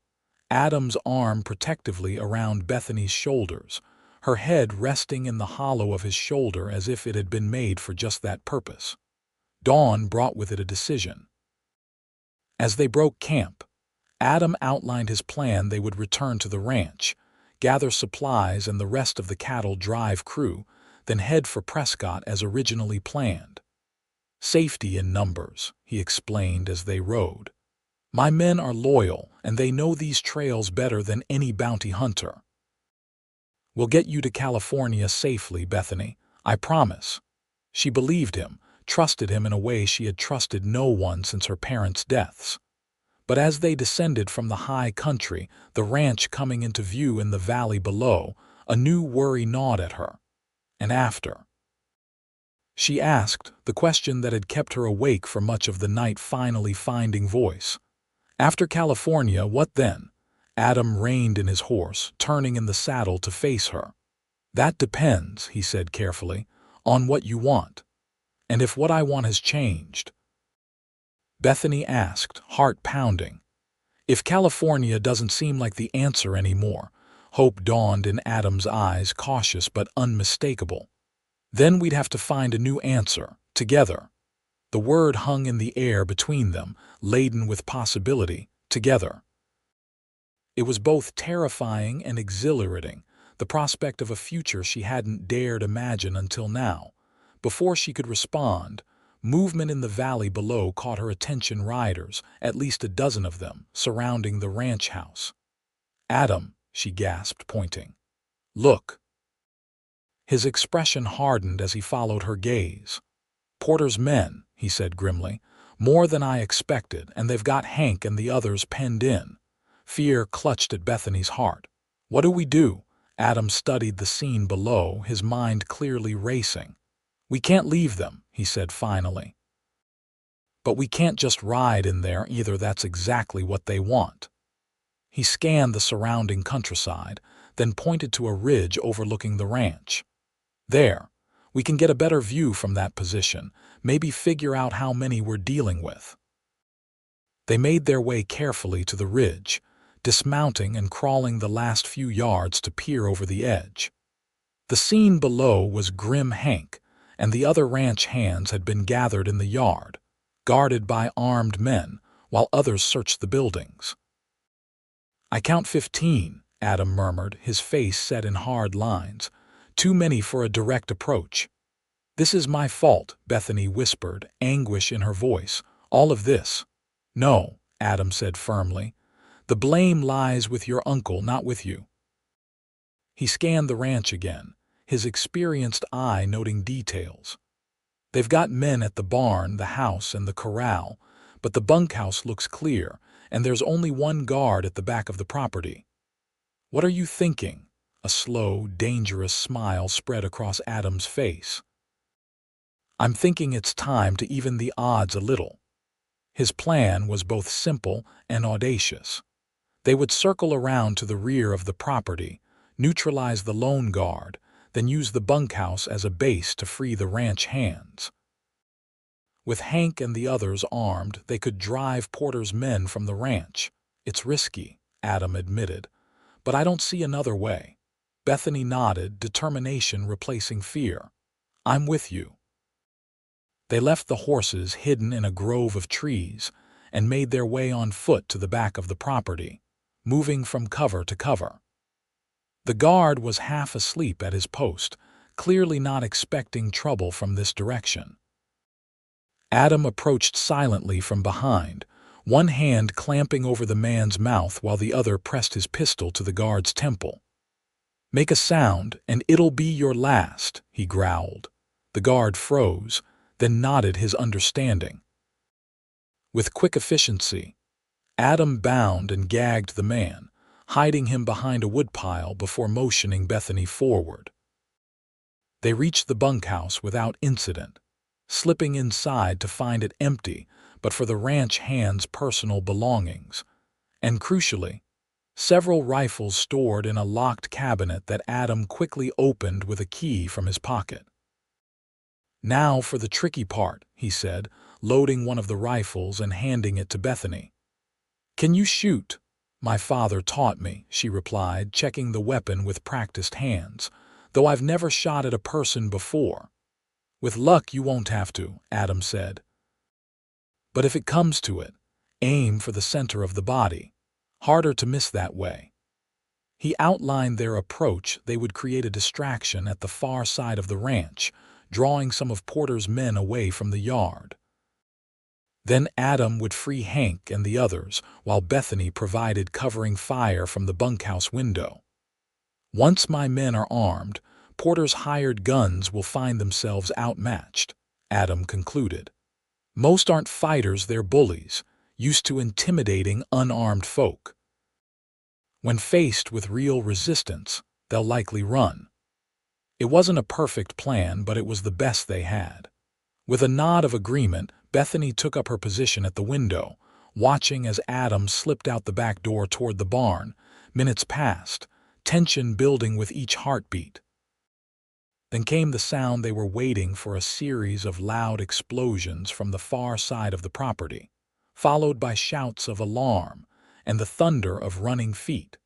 Adam's arm protectively around Bethany's shoulders, her head resting in the hollow of his shoulder as if it had been made for just that purpose. Dawn brought with it a decision. As they broke camp, Adam outlined his plan. They would return to the ranch, gather supplies and the rest of the cattle drive crew, then head for Prescott as originally planned. "Safety in numbers," he explained as they rode. "My men are loyal, and they know these trails better than any bounty hunter. We'll get you to California safely, Bethany, I promise." She believed him, trusted him in a way she had trusted no one since her parents' deaths. But as they descended from the high country, the ranch coming into view in the valley below, a new worry gnawed at her. "And after?" she asked, the question that had kept her awake for much of the night finally finding voice. "After California, what then?" Adam reined in his horse, turning in the saddle to face her. "That depends," he said carefully, "on what you want. And if what I want has changed." Bethany asked, heart pounding. "If California doesn't seem like the answer anymore," hope dawned in Adam's eyes, cautious but unmistakable. "Then we'd have to find a new answer, together." The word hung in the air between them, laden with possibility, together. It was both terrifying and exhilarating, the prospect of a future she hadn't dared imagine until now. Before she could respond, movement in the valley below caught her attention. Riders, at least a dozen of them, surrounding the ranch house. "Adam," she gasped, pointing. "Look." His expression hardened as he followed her gaze. "Porter's men," he said grimly. "More than I expected, and they've got Hank and the others penned in." Fear clutched at Bethany's heart. "What do we do?" Adam studied the scene below, his mind clearly racing. "We can't leave them," he said finally. "But we can't just ride in there either. That's exactly what they want." He scanned the surrounding countryside, then pointed to a ridge overlooking the ranch. There, we can get a better view from that position, maybe figure out how many we're dealing with. They made their way carefully to the ridge, dismounting and crawling the last few yards to peer over the edge. The scene below was grim Hank, and the other ranch hands had been gathered in the yard, guarded by armed men, while others searched the buildings. "I count 15, Adam murmured, his face set in hard lines. "Too many for a direct approach." "This is my fault," Bethany whispered, anguish in her voice. "All of this." "No," Adam said firmly. "The blame lies with your uncle, not with you." He scanned the ranch again, his experienced eye noting details. "They've got men at the barn, the house, and the corral, but the bunkhouse looks clear, and there's only one guard at the back of the property." "What are you thinking?" A slow, dangerous smile spread across Adam's face. "I'm thinking it's time to even the odds a little." His plan was both simple and audacious. They would circle around to the rear of the property, neutralize the lone guard, then use the bunkhouse as a base to free the ranch hands. With Hank and the others armed, they could drive Porter's men from the ranch. "It's risky," Adam admitted, "but I don't see another way." Bethany nodded, determination replacing fear. "I'm with you." They left the horses hidden in a grove of trees and made their way on foot to the back of the property, moving from cover to cover. The guard was half asleep at his post, clearly not expecting trouble from this direction. Adam approached silently from behind, one hand clamping over the man's mouth while the other pressed his pistol to the guard's temple. "Make a sound, and it'll be your last," he growled. The guard froze, then nodded his understanding. With quick efficiency, Adam bound and gagged the man, hiding him behind a woodpile before motioning Bethany forward. They reached the bunkhouse without incident, slipping inside to find it empty but for the ranch hands' personal belongings, and crucially, several rifles stored in a locked cabinet that Adam quickly opened with a key from his pocket. "Now for the tricky part," he said, loading one of the rifles and handing it to Bethany. "Can you shoot?" "My father taught me," she replied, checking the weapon with practiced hands, "though I've never shot at a person before." "With luck you won't have to," Adam said. "But if it comes to it, aim for the center of the body. Harder to miss that way." He outlined their approach. They would create a distraction at the far side of the ranch, drawing some of Porter's men away from the yard. Then Adam would free Hank and the others, while Bethany provided covering fire from the bunkhouse window. "Once my men are armed, Porter's hired guns will find themselves outmatched," Adam concluded. "Most aren't fighters, they're bullies, used to intimidating unarmed folk. When faced with real resistance, they'll likely run." It wasn't a perfect plan, but it was the best they had. With a nod of agreement, Bethany took up her position at the window, watching as Adam slipped out the back door toward the barn. Minutes passed, tension building with each heartbeat. Then came the sound they were waiting for, a series of loud explosions from the far side of the property, followed by shouts of alarm and the thunder of running feet.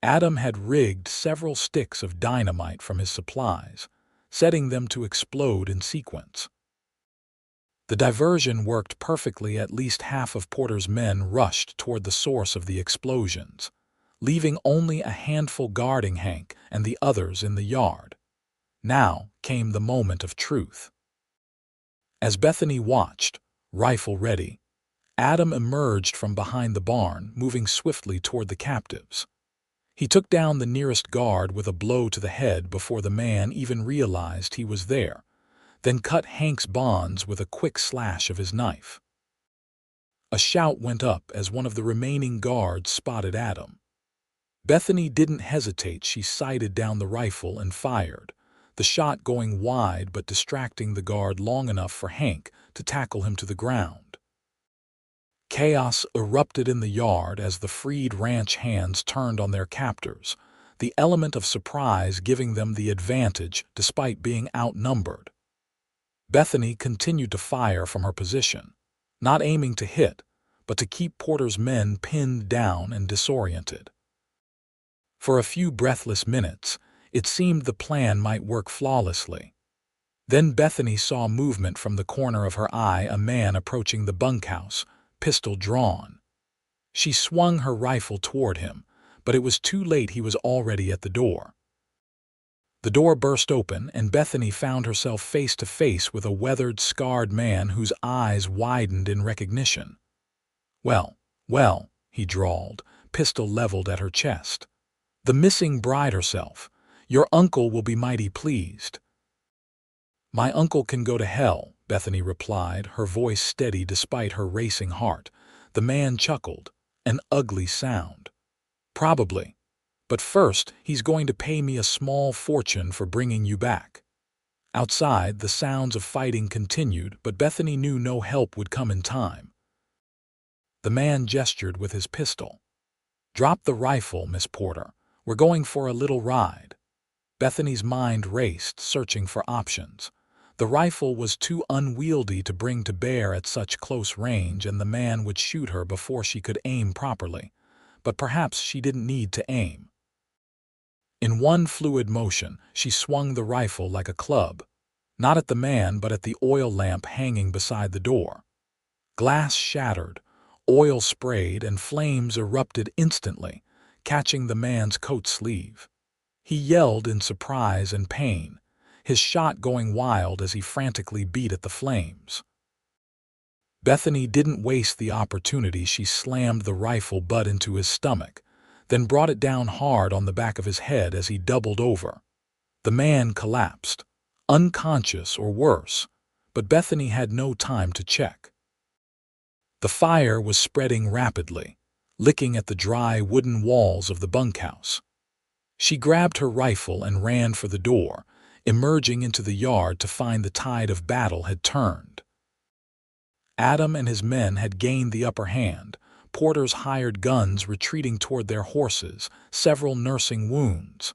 Adam had rigged several sticks of dynamite from his supplies, setting them to explode in sequence. The diversion worked perfectly. At least half of Porter's men rushed toward the source of the explosions, leaving only a handful guarding Hank and the others in the yard. Now came the moment of truth. As Bethany watched, rifle ready, Adam emerged from behind the barn, moving swiftly toward the captives. He took down the nearest guard with a blow to the head before the man even realized he was there, then cut Hank's bonds with a quick slash of his knife. A shout went up as one of the remaining guards spotted Adam. Bethany didn't hesitate. She sighted down the rifle and fired, the shot going wide but distracting the guard long enough for Hank to tackle him to the ground. Chaos erupted in the yard as the freed ranch hands turned on their captors, the element of surprise giving them the advantage despite being outnumbered. Bethany continued to fire from her position, not aiming to hit, but to keep Porter's men pinned down and disoriented. For a few breathless minutes, it seemed the plan might work flawlessly. Then Bethany saw movement from the corner of her eye, a man approaching the bunkhouse, pistol drawn. She swung her rifle toward him, but it was too late. He was already at the door. The door burst open, and Bethany found herself face to face with a weathered, scarred man whose eyes widened in recognition. Well, he drawled, pistol leveled at her chest. "The missing bride herself. Your uncle will be mighty pleased." "My uncle can go to hell," Bethany replied, her voice steady despite her racing heart. The man chuckled. "An ugly sound." "Probably. But first, he's going to pay me a small fortune for bringing you back." Outside, the sounds of fighting continued, but Bethany knew no help would come in time. The man gestured with his pistol. "Drop the rifle, Miss Porter. We're going for a little ride." Bethany's mind raced, searching for options. The rifle was too unwieldy to bring to bear at such close range, and the man would shoot her before she could aim properly. But perhaps she didn't need to aim. In one fluid motion, she swung the rifle like a club, not at the man but at the oil lamp hanging beside the door. Glass shattered, oil sprayed, and flames erupted instantly, catching the man's coat sleeve. He yelled in surprise and pain, his shot going wild as he frantically beat at the flames. Bethany didn't waste the opportunity. She slammed the rifle butt into his stomach, then brought it down hard on the back of his head as he doubled over. The man collapsed, unconscious or worse, but Bethany had no time to check. The fire was spreading rapidly, licking at the dry wooden walls of the bunkhouse. She grabbed her rifle and ran for the door, emerging into the yard to find the tide of battle had turned. Adam and his men had gained the upper hand, Porter's hired guns retreating toward their horses, several nursing wounds.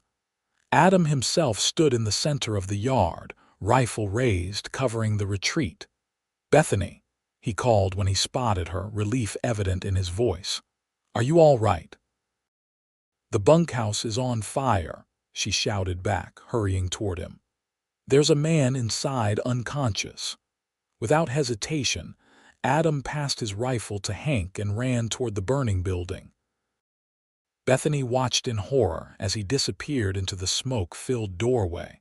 Adam himself stood in the center of the yard, rifle raised, covering the retreat. "Bethany," he called when he spotted her, relief evident in his voice. "Are you all right?" "The bunkhouse is on fire," she shouted back, hurrying toward him. "There's a man inside unconscious." Without hesitation, Adam passed his rifle to Hank and ran toward the burning building. Bethany watched in horror as he disappeared into the smoke-filled doorway,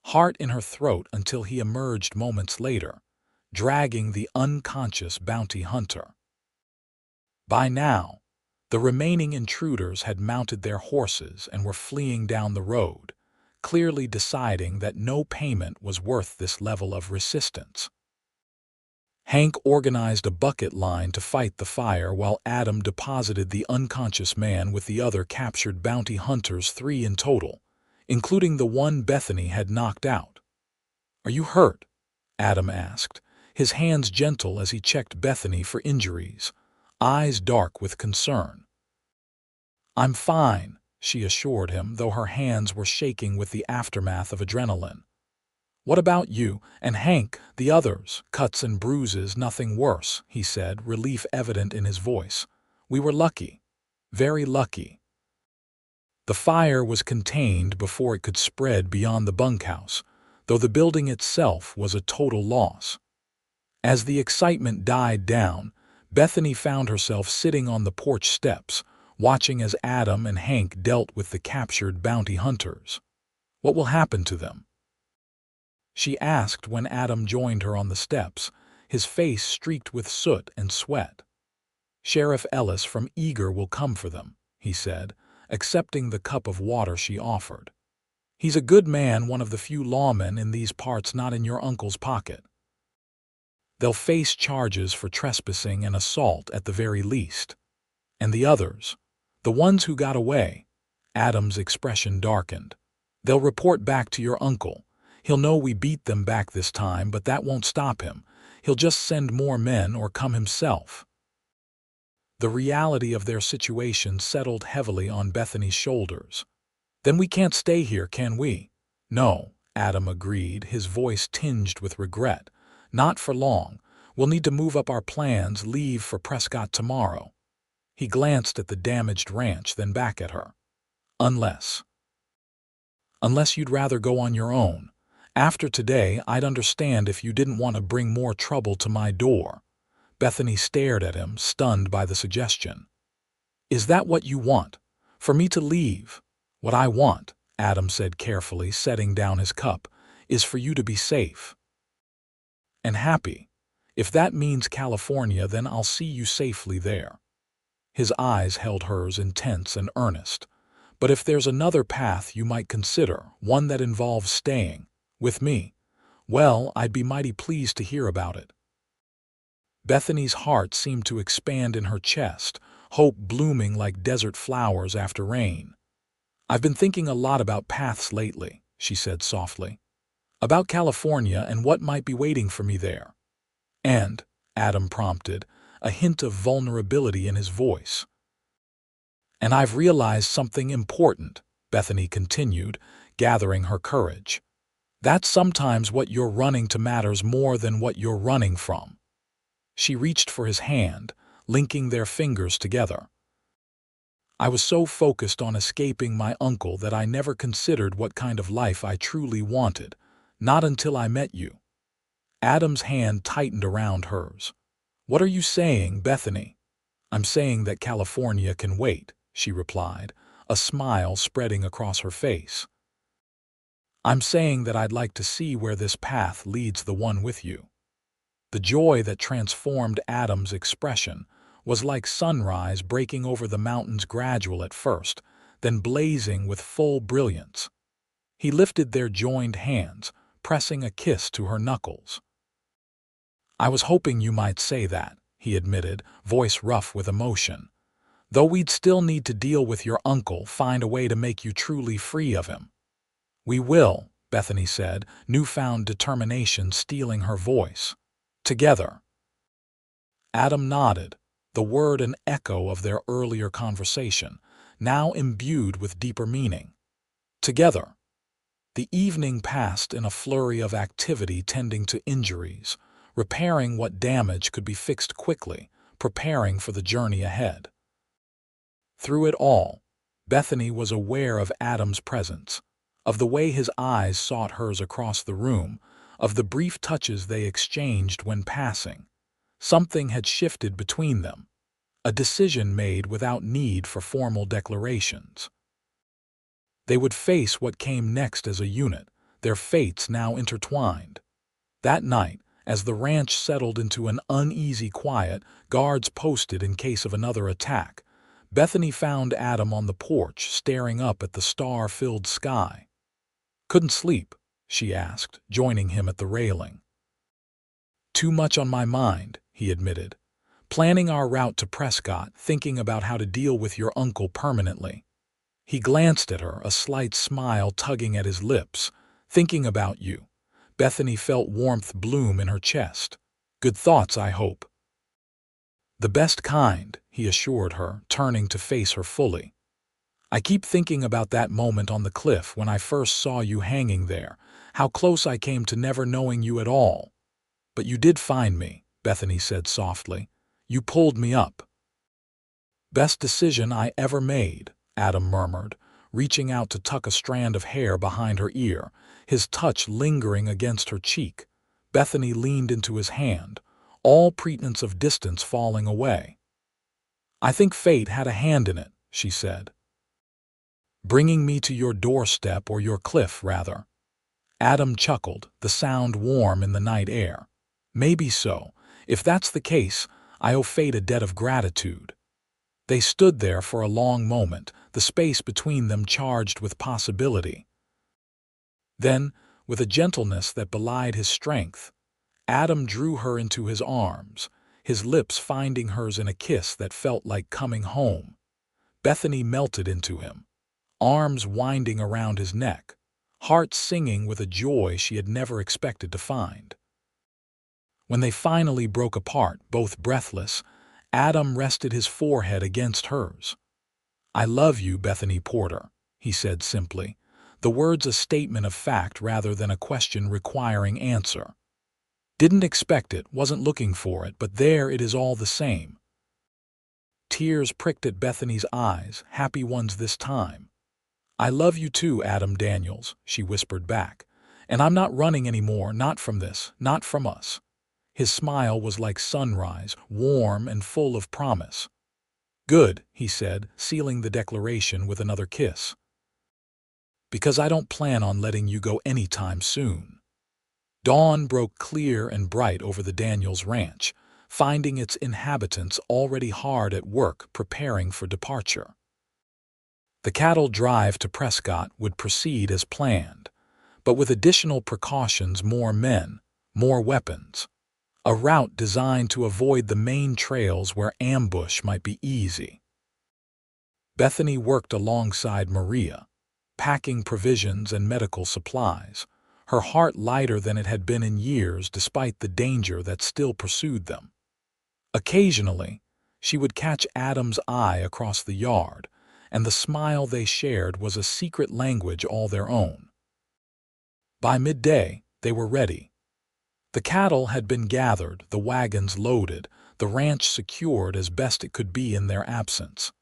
heart in her throat until he emerged moments later, dragging the unconscious bounty hunter. By now, the remaining intruders had mounted their horses and were fleeing down the road, clearly deciding that no payment was worth this level of resistance. Hank organized a bucket line to fight the fire while Adam deposited the unconscious man with the other captured bounty hunters, 3 in total, including the one Bethany had knocked out. "Are you hurt?" Adam asked, his hands gentle as he checked Bethany for injuries, eyes dark with concern. "I'm fine," she assured him, though her hands were shaking with the aftermath of adrenaline. "What about you and Hank, the others?" "Cuts and bruises, nothing worse," he said, relief evident in his voice. "We were lucky, very lucky." The fire was contained before it could spread beyond the bunkhouse, though the building itself was a total loss. As the excitement died down, Bethany found herself sitting on the porch steps, watching as Adam and Hank dealt with the captured bounty hunters. "What will happen to them?" she asked when Adam joined her on the steps, his face streaked with soot and sweat. "Sheriff Ellis from Eager will come for them," he said, accepting the cup of water she offered. "He's a good man, one of the few lawmen in these parts not in your uncle's pocket. They'll face charges for trespassing and assault at the very least. And the others, the ones who got away," Adam's expression darkened. "They'll report back to your uncle. He'll know we beat them back this time, but that won't stop him. He'll just send more men or come himself." The reality of their situation settled heavily on Bethany's shoulders. "Then we can't stay here, can we?" "No," Adam agreed, his voice tinged with regret. "Not for long. We'll need to move up our plans, leave for Prescott tomorrow." He glanced at the damaged ranch, then back at her. "Unless you'd rather go on your own. After today, I'd understand if you didn't want to bring more trouble to my door." Bethany stared at him, stunned by the suggestion. "Is that what you want? For me to leave?" "What I want," Adam said carefully, setting down his cup, "is for you to be safe and happy. If that means California, then I'll see you safely there." His eyes held hers, intense and earnest. "But if there's another path you might consider, one that involves staying with me, well, I'd be mighty pleased to hear about it." Bethany's heart seemed to expand in her chest, hope blooming like desert flowers after rain. "I've been thinking a lot about paths lately," she said softly. "About California and what might be waiting for me there." "And," Adam prompted, a hint of vulnerability in his voice. "And I've realized something important," Bethany continued, gathering her courage. "That sometimes what you're running to matters more than what you're running from." She reached for his hand, linking their fingers together. "I was so focused on escaping my uncle that I never considered what kind of life I truly wanted, not until I met you." Adam's hand tightened around hers. "What are you saying, Bethany?" "I'm saying that California can wait," she replied, a smile spreading across her face. "I'm saying that I'd like to see where this path leads the one with you." The joy that transformed Adam's expression was like sunrise breaking over the mountains, gradual at first, then blazing with full brilliance. He lifted their joined hands, pressing a kiss to her knuckles. "I was hoping you might say that," he admitted, voice rough with emotion. "Though we'd still need to deal with your uncle, find a way to make you truly free of him." "We will," Bethany said, newfound determination stealing her voice. "Together." Adam nodded, the word an echo of their earlier conversation, now imbued with deeper meaning. Together. The evening passed in a flurry of activity tending to injuries, repairing what damage could be fixed quickly, preparing for the journey ahead. Through it all, Bethany was aware of Adam's presence, of the way his eyes sought hers across the room, of the brief touches they exchanged when passing. Something had shifted between them, a decision made without need for formal declarations. They would face what came next as a unit, their fates now intertwined. That night, as the ranch settled into an uneasy quiet, guards posted in case of another attack, Bethany found Adam on the porch, staring up at the star-filled sky. "Couldn't sleep?" she asked, joining him at the railing. "Too much on my mind," he admitted. "Planning our route to Prescott, thinking about how to deal with your uncle permanently." He glanced at her, a slight smile tugging at his lips. "Thinking about you." Bethany felt warmth bloom in her chest. "Good thoughts, I hope." "The best kind," he assured her, turning to face her fully. "I keep thinking about that moment on the cliff when I first saw you hanging there, how close I came to never knowing you at all. But you did find me," Bethany said softly. "You pulled me up." "Best decision I ever made," Adam murmured, reaching out to tuck a strand of hair behind her ear, his touch lingering against her cheek. Bethany leaned into his hand, all pretense of distance falling away. "I think fate had a hand in it," she said. "Bringing me to your doorstep, or your cliff, rather." Adam chuckled, the sound warm in the night air. "Maybe so. If that's the case, I owe fate a debt of gratitude." They stood there for a long moment, the space between them charged with possibility. Then, with a gentleness that belied his strength, Adam drew her into his arms, his lips finding hers in a kiss that felt like coming home. Bethany melted into him, arms winding around his neck, heart singing with a joy she had never expected to find. When they finally broke apart, both breathless, Adam rested his forehead against hers. "I love you, Bethany Porter," he said simply, the words a statement of fact rather than a question requiring answer. "Didn't expect it, wasn't looking for it, but there it is all the same." Tears pricked at Bethany's eyes, happy ones this time. "I love you too, Adam Daniels," she whispered back. "And I'm not running anymore, not from this, not from us." His smile was like sunrise, warm and full of promise. "Good," he said, sealing the declaration with another kiss. "Because I don't plan on letting you go anytime soon." Dawn broke clear and bright over the Daniels ranch, finding its inhabitants already hard at work preparing for departure. The cattle drive to Prescott would proceed as planned, but with additional precautions, more men, more weapons. A route designed to avoid the main trails where ambush might be easy. Bethany worked alongside Maria, packing provisions and medical supplies, her heart lighter than it had been in years despite the danger that still pursued them. Occasionally, she would catch Adam's eye across the yard, and the smile they shared was a secret language all their own. By midday, they were ready. The cattle had been gathered, the wagons loaded, the ranch secured as best it could be in their absence.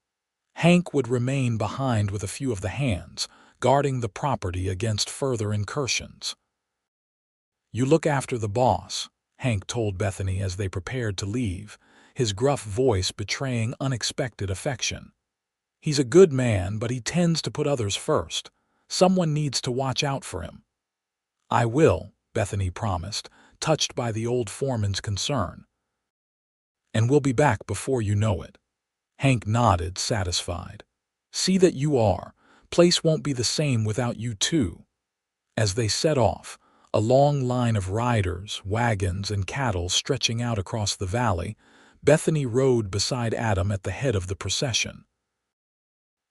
Hank would remain behind with a few of the hands, guarding the property against further incursions. "You look after the boss," Hank told Bethany as they prepared to leave, his gruff voice betraying unexpected affection. "He's a good man, but he tends to put others first. Someone needs to watch out for him." "I will," Bethany promised, touched by the old foreman's concern. "And we'll be back before you know it." Hank nodded, satisfied. "See that you are. Place won't be the same without you too." As they set off, a long line of riders, wagons, and cattle stretching out across the valley, Bethany rode beside Adam at the head of the procession.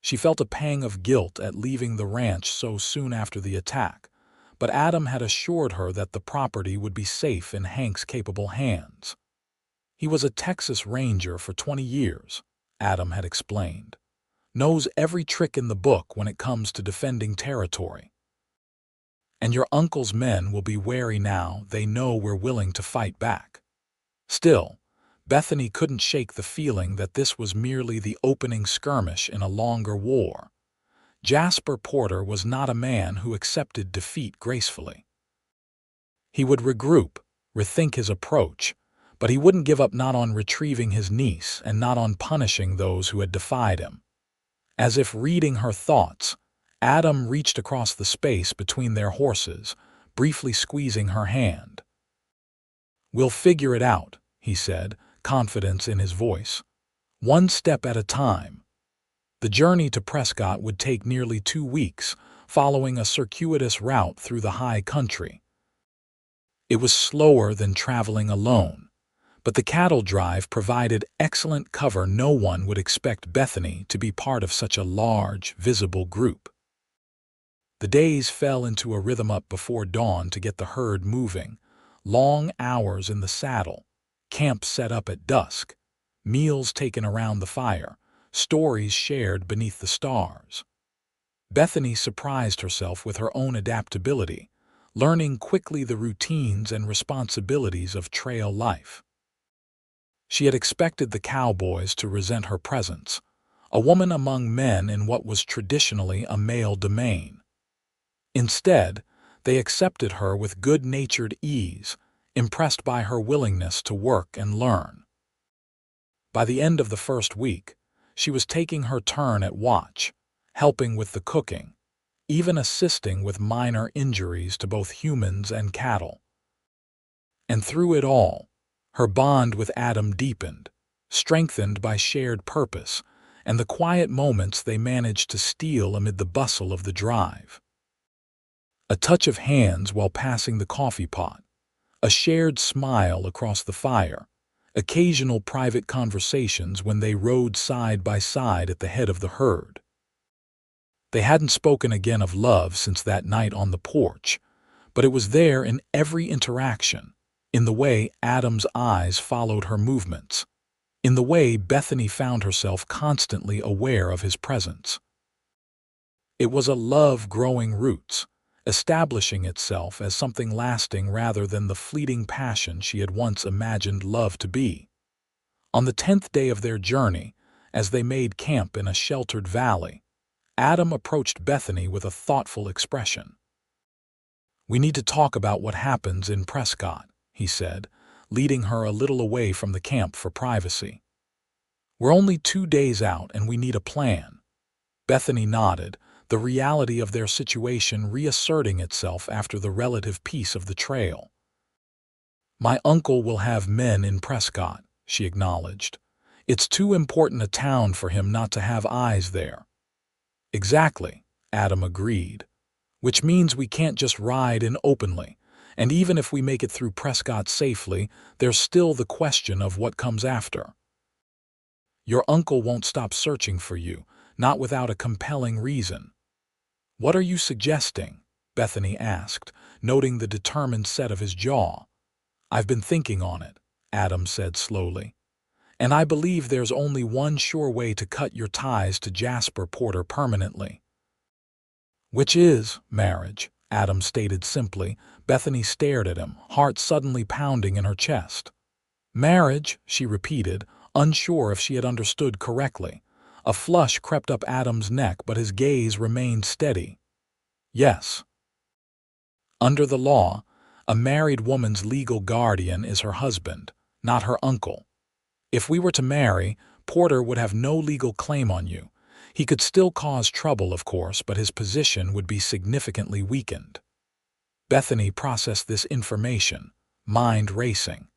She felt a pang of guilt at leaving the ranch so soon after the attack, but Adam had assured her that the property would be safe in Hank's capable hands. "He was a Texas Ranger for 20 years, Adam had explained. "Knows every trick in the book when it comes to defending territory. And your uncle's men will be wary now they know we're willing to fight back." Still, Bethany couldn't shake the feeling that this was merely the opening skirmish in a longer war. Jasper Porter was not a man who accepted defeat gracefully. He would regroup, rethink his approach, but he wouldn't give up, not on retrieving his niece and not on punishing those who had defied him. As if reading her thoughts, Adam reached across the space between their horses, briefly squeezing her hand. "We'll figure it out," he said, confidence in his voice. "One step at a time." The journey to Prescott would take nearly 2 weeks, following a circuitous route through the high country. It was slower than traveling alone, but the cattle drive provided excellent cover. No one would expect Bethany to be part of such a large, visible group. The days fell into a rhythm up before dawn to get the herd moving, long hours in the saddle, camp set up at dusk, meals taken around the fire, stories shared beneath the stars. Bethany surprised herself with her own adaptability, learning quickly the routines and responsibilities of trail life. She had expected the cowboys to resent her presence, a woman among men in what was traditionally a male domain. Instead, they accepted her with good-natured ease, impressed by her willingness to work and learn. By the end of the first week, she was taking her turn at watch, helping with the cooking, even assisting with minor injuries to both humans and cattle. And through it all, her bond with Adam deepened, strengthened by shared purpose and the quiet moments they managed to steal amid the bustle of the drive. A touch of hands while passing the coffee pot, a shared smile across the fire, occasional private conversations when they rode side by side at the head of the herd. They hadn't spoken again of love since that night on the porch, but it was there in every interaction, in the way Adam's eyes followed her movements, in the way Bethany found herself constantly aware of his presence. It was a love growing roots, establishing itself as something lasting rather than the fleeting passion she had once imagined love to be. On the 10th day of their journey, as they made camp in a sheltered valley, Adam approached Bethany with a thoughtful expression. "We need to talk about what happens in Prescott," he said, leading her a little away from the camp for privacy. "We're only 2 days out and we need a plan." Bethany nodded, the reality of their situation reasserting itself after the relative peace of the trail. "My uncle will have men in Prescott," she acknowledged. "It's too important a town for him not to have eyes there." "Exactly," Adam agreed. "Which means we can't just ride in openly, and even if we make it through Prescott safely, there's still the question of what comes after. Your uncle won't stop searching for you, not without a compelling reason." "What are you suggesting?" Bethany asked, noting the determined set of his jaw. "I've been thinking on it," Adam said slowly. "And I believe there's only one sure way to cut your ties to Jasper Porter permanently." "Which is marriage," Adam stated simply. Bethany stared at him, heart suddenly pounding in her chest. "Marriage," she repeated, unsure if she had understood correctly. A flush crept up Adam's neck, but his gaze remained steady. "Yes. Under the law, a married woman's legal guardian is her husband, not her uncle. If we were to marry, Porter would have no legal claim on you. He could still cause trouble, of course, but his position would be significantly weakened." Bethany processed this information, mind racing.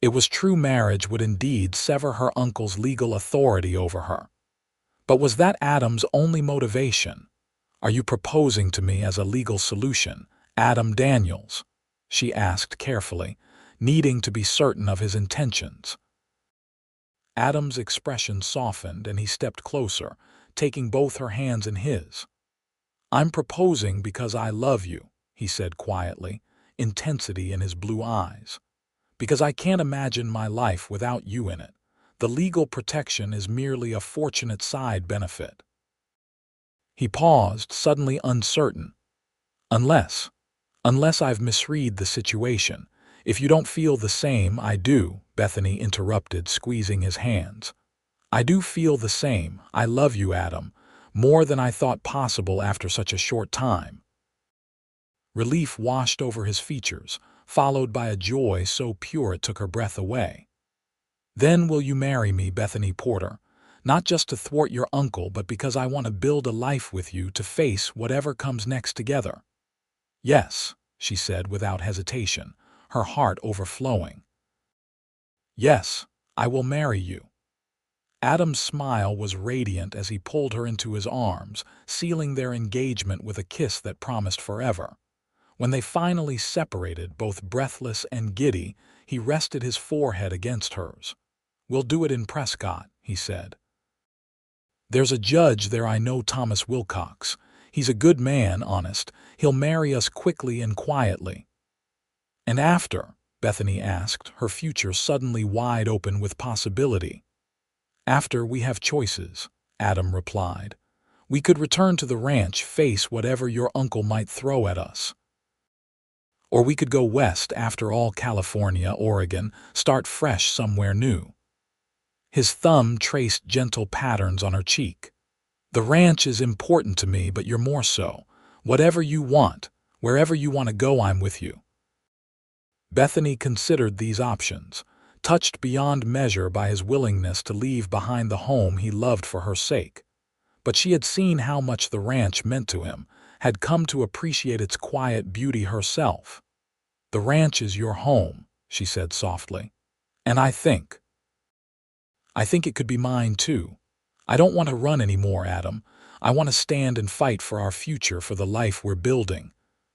It was true, marriage would indeed sever her uncle's legal authority over her. But was that Adam's only motivation? "Are you proposing to me as a legal solution, Adam Daniels?" she asked carefully, needing to be certain of his intentions. Adam's expression softened and he stepped closer, taking both her hands in his. "I'm proposing because I love you," he said quietly, intensity in his blue eyes. "Because I can't imagine my life without you in it. The legal protection is merely a fortunate side benefit." He paused, suddenly uncertain. Unless I've misread the situation. If you don't feel the same, I do," Bethany interrupted, squeezing his hands. "I do feel the same. I love you, Adam, more than I thought possible after such a short time." Relief washed over his features, followed by a joy so pure it took her breath away. "Then will you marry me, Bethany Porter? Not just to thwart your uncle, but because I want to build a life with you to face whatever comes next together." "Yes," she said without hesitation, her heart overflowing. "Yes, I will marry you." Adam's smile was radiant as he pulled her into his arms, sealing their engagement with a kiss that promised forever. When they finally separated, both breathless and giddy, he rested his forehead against hers. "We'll do it in Prescott," he said. "There's a judge there I know, Thomas Wilcox. He's a good man, honest. He'll marry us quickly and quietly." "And after?" Bethany asked, her future suddenly wide open with possibility. "After, we have choices," Adam replied. "We could return to the ranch, face whatever your uncle might throw at us. Or we could go west, after all, California, Oregon, start fresh somewhere new." His thumb traced gentle patterns on her cheek. "The ranch is important to me, but you're more so. Whatever you want, wherever you want to go, I'm with you." Bethany considered these options, touched beyond measure by his willingness to leave behind the home he loved for her sake. But she had seen how much the ranch meant to him, had come to appreciate its quiet beauty herself. "The ranch is your home," she said softly. "And I think it could be mine too. I don't want to run anymore, Adam. I want to stand and fight for our future, for the life we're building."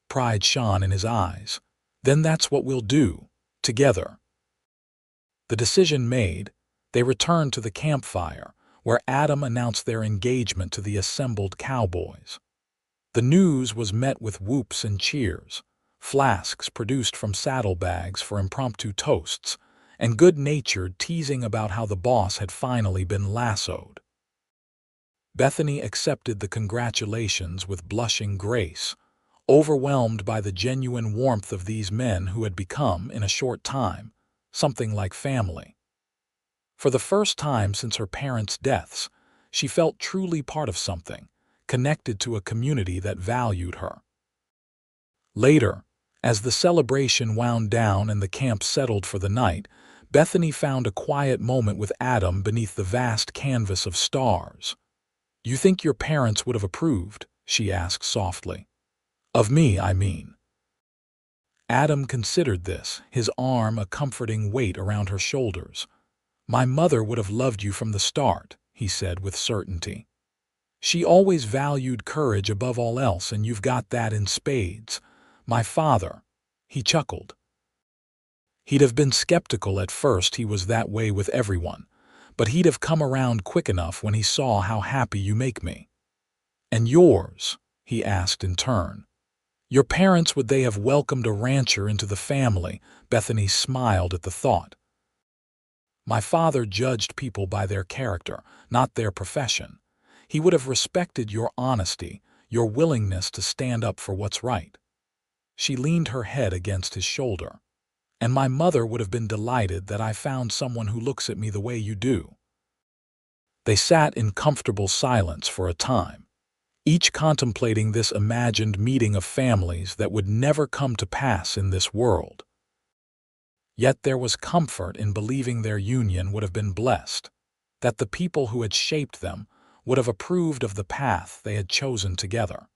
Pride shone in his eyes. "Then that's what we'll do, together." The decision made, they returned to the campfire, where Adam announced their engagement to the assembled cowboys. The news was met with whoops and cheers, flasks produced from saddlebags for impromptu toasts, and good-natured teasing about how the boss had finally been lassoed. Bethany accepted the congratulations with blushing grace, overwhelmed by the genuine warmth of these men who had become, in a short time, something like family. For the first time since her parents' deaths, she felt truly part of something, connected to a community that valued her. Later, as the celebration wound down and the camp settled for the night, Bethany found a quiet moment with Adam beneath the vast canvas of stars. "You think your parents would have approved?" she asked softly. "Of me, I mean." Adam considered this, his arm a comforting weight around her shoulders. "My mother would have loved you from the start," he said with certainty. "She always valued courage above all else, and you've got that in spades. My father," he chuckled. "He'd have been skeptical at first, he was that way with everyone, but he'd have come around quick enough when he saw how happy you make me." "And yours?" he asked in turn. "Your parents, would they have welcomed a rancher into the family?" Bethany smiled at the thought. "My father judged people by their character, not their profession. He would have respected your honesty, your willingness to stand up for what's right." She leaned her head against his shoulder. "And my mother would have been delighted that I found someone who looks at me the way you do." They sat in comfortable silence for a time, each contemplating this imagined meeting of families that would never come to pass in this world. Yet there was comfort in believing their union would have been blessed, that the people who had shaped them would have approved of the path they had chosen together.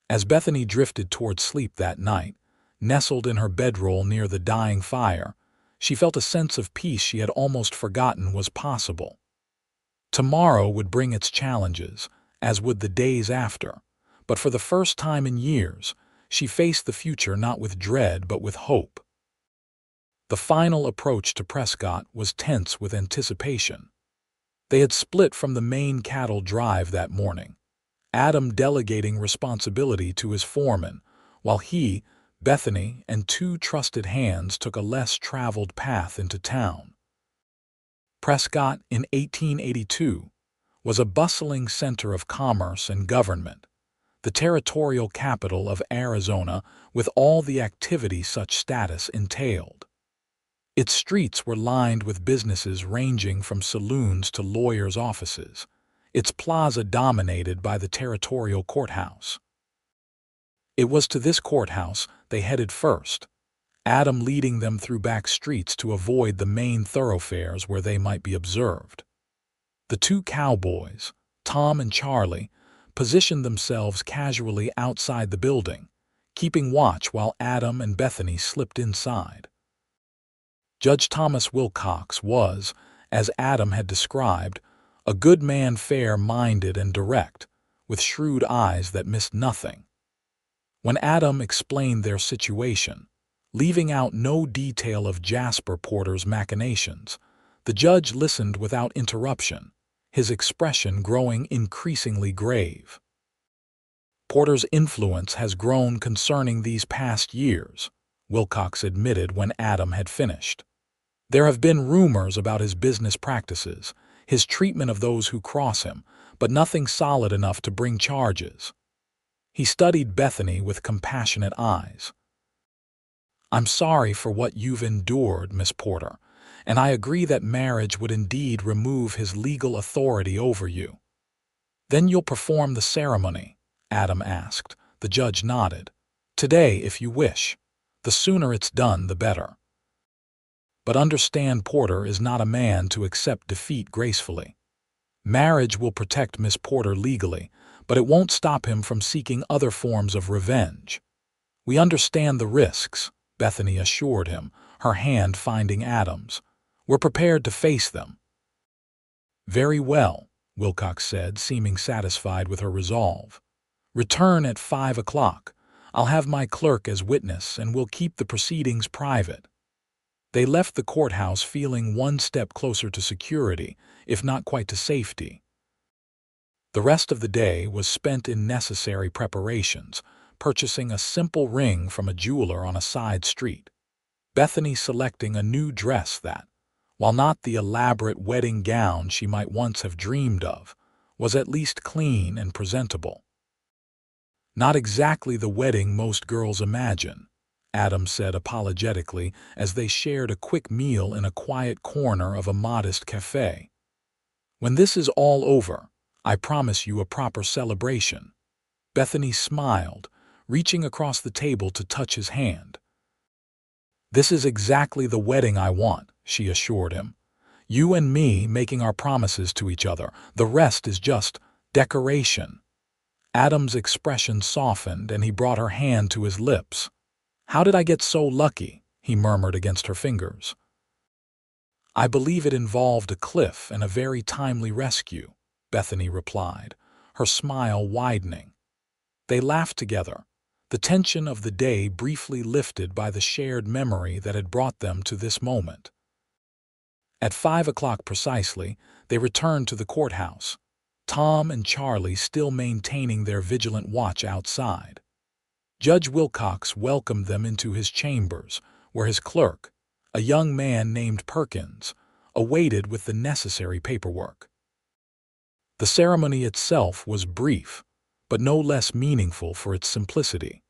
As Bethany drifted toward sleep that night, nestled in her bedroll near the dying fire, she felt a sense of peace she had almost forgotten was possible. Tomorrow would bring its challenges, as would the days after, but for the first time in years, she faced the future not with dread but with hope. The final approach to Prescott was tense with anticipation. They had split from the main cattle drive that morning, Adam delegating responsibility to his foreman, while he, Bethany, and two trusted hands took a less traveled path into town. Prescott, in 1882, was a bustling center of commerce and government, the territorial capital of Arizona with all the activity such status entailed. Its streets were lined with businesses ranging from saloons to lawyers' offices, its plaza dominated by the territorial courthouse. It was to this courthouse they headed first, Adam leading them through back streets to avoid the main thoroughfares where they might be observed. The two cowboys, Tom and Charlie, positioned themselves casually outside the building, keeping watch while Adam and Bethany slipped inside. Judge Thomas Wilcox was, as Adam had described, a good man, fair-minded and direct, with shrewd eyes that missed nothing. When Adam explained their situation, leaving out no detail of Jasper Porter's machinations, the judge listened without interruption, his expression growing increasingly grave. "Porter's influence has grown concerning these past years," Wilcox admitted when Adam had finished. "There have been rumors about his business practices, his treatment of those who cross him, but nothing solid enough to bring charges." He studied Bethany with compassionate eyes. "I'm sorry for what you've endured, Miss Porter, and I agree that marriage would indeed remove his legal authority over you." "Then you'll perform the ceremony?" Adam asked. The judge nodded. "Today, if you wish. The sooner it's done, the better. But understand, Porter is not a man to accept defeat gracefully. Marriage will protect Miss Porter legally, but it won't stop him from seeking other forms of revenge. We understand the risks," Bethany assured him, her hand finding Adam's. "We're prepared to face them." "Very well," Wilcox said, seeming satisfied with her resolve. "Return at 5 o'clock. I'll have my clerk as witness, and we'll keep the proceedings private." They left the courthouse feeling one step closer to security, if not quite to safety. The rest of the day was spent in necessary preparations, purchasing a simple ring from a jeweler on a side street. Bethany selecting a new dress that, while not the elaborate wedding gown she might once have dreamed of, was at least clean and presentable. "Not exactly the wedding most girls imagine," Adam said apologetically as they shared a quick meal in a quiet corner of a modest cafe. "When this is all over, I promise you a proper celebration." Bethany smiled, reaching across the table to touch his hand. "This is exactly the wedding I want," she assured him. "You and me making our promises to each other. The rest is just decoration." Adam's expression softened and he brought her hand to his lips. "How did I get so lucky?" he murmured against her fingers. "I believe it involved a cliff and a very timely rescue," Bethany replied, her smile widening. They laughed together, the tension of the day briefly lifted by the shared memory that had brought them to this moment. At 5 o'clock precisely, they returned to the courthouse, Tom and Charlie still maintaining their vigilant watch outside. Judge Wilcox welcomed them into his chambers, where his clerk, a young man named Perkins, awaited with the necessary paperwork. The ceremony itself was brief, but no less meaningful for its simplicity.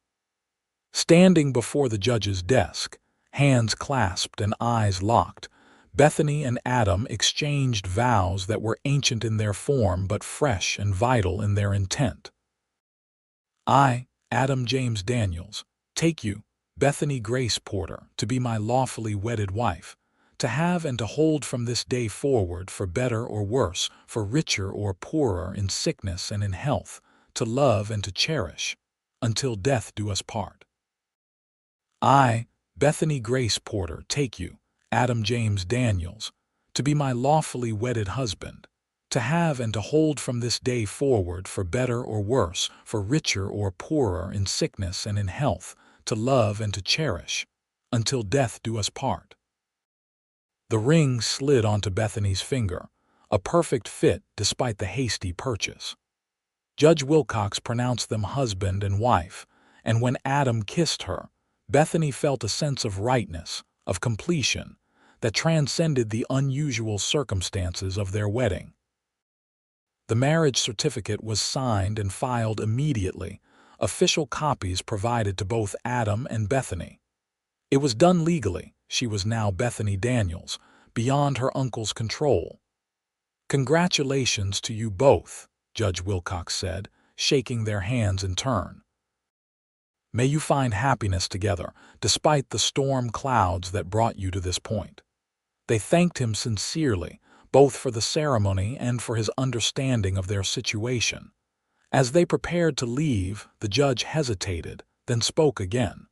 Standing before the judge's desk, hands clasped and eyes locked, Bethany and Adam exchanged vows that were ancient in their form but fresh and vital in their intent. "I, Adam James Daniels, take you, Bethany Grace Porter, to be my lawfully wedded wife, to have and to hold from this day forward for better or worse, for richer or poorer, in sickness and in health, to love and to cherish, until death do us part. I, Bethany Grace Porter, take you, Adam James Daniels, to be my lawfully wedded husband, to have and to hold from this day forward for better or worse, for richer or poorer, in sickness and in health, to love and to cherish, until death do us part." The ring slid onto Bethany's finger, a perfect fit despite the hasty purchase. Judge Wilcox pronounced them husband and wife, and when Adam kissed her, Bethany felt a sense of rightness, of completion, that transcended the unusual circumstances of their wedding. The marriage certificate was signed and filed immediately, official copies provided to both Adam and Bethany. It was done legally. She was now Bethany Daniels, beyond her uncle's control. "Congratulations to you both," Judge Wilcox said, shaking their hands in turn. "May you find happiness together, despite the storm clouds that brought you to this point." They thanked him sincerely, both for the ceremony and for his understanding of their situation. As they prepared to leave, the judge hesitated, then spoke again.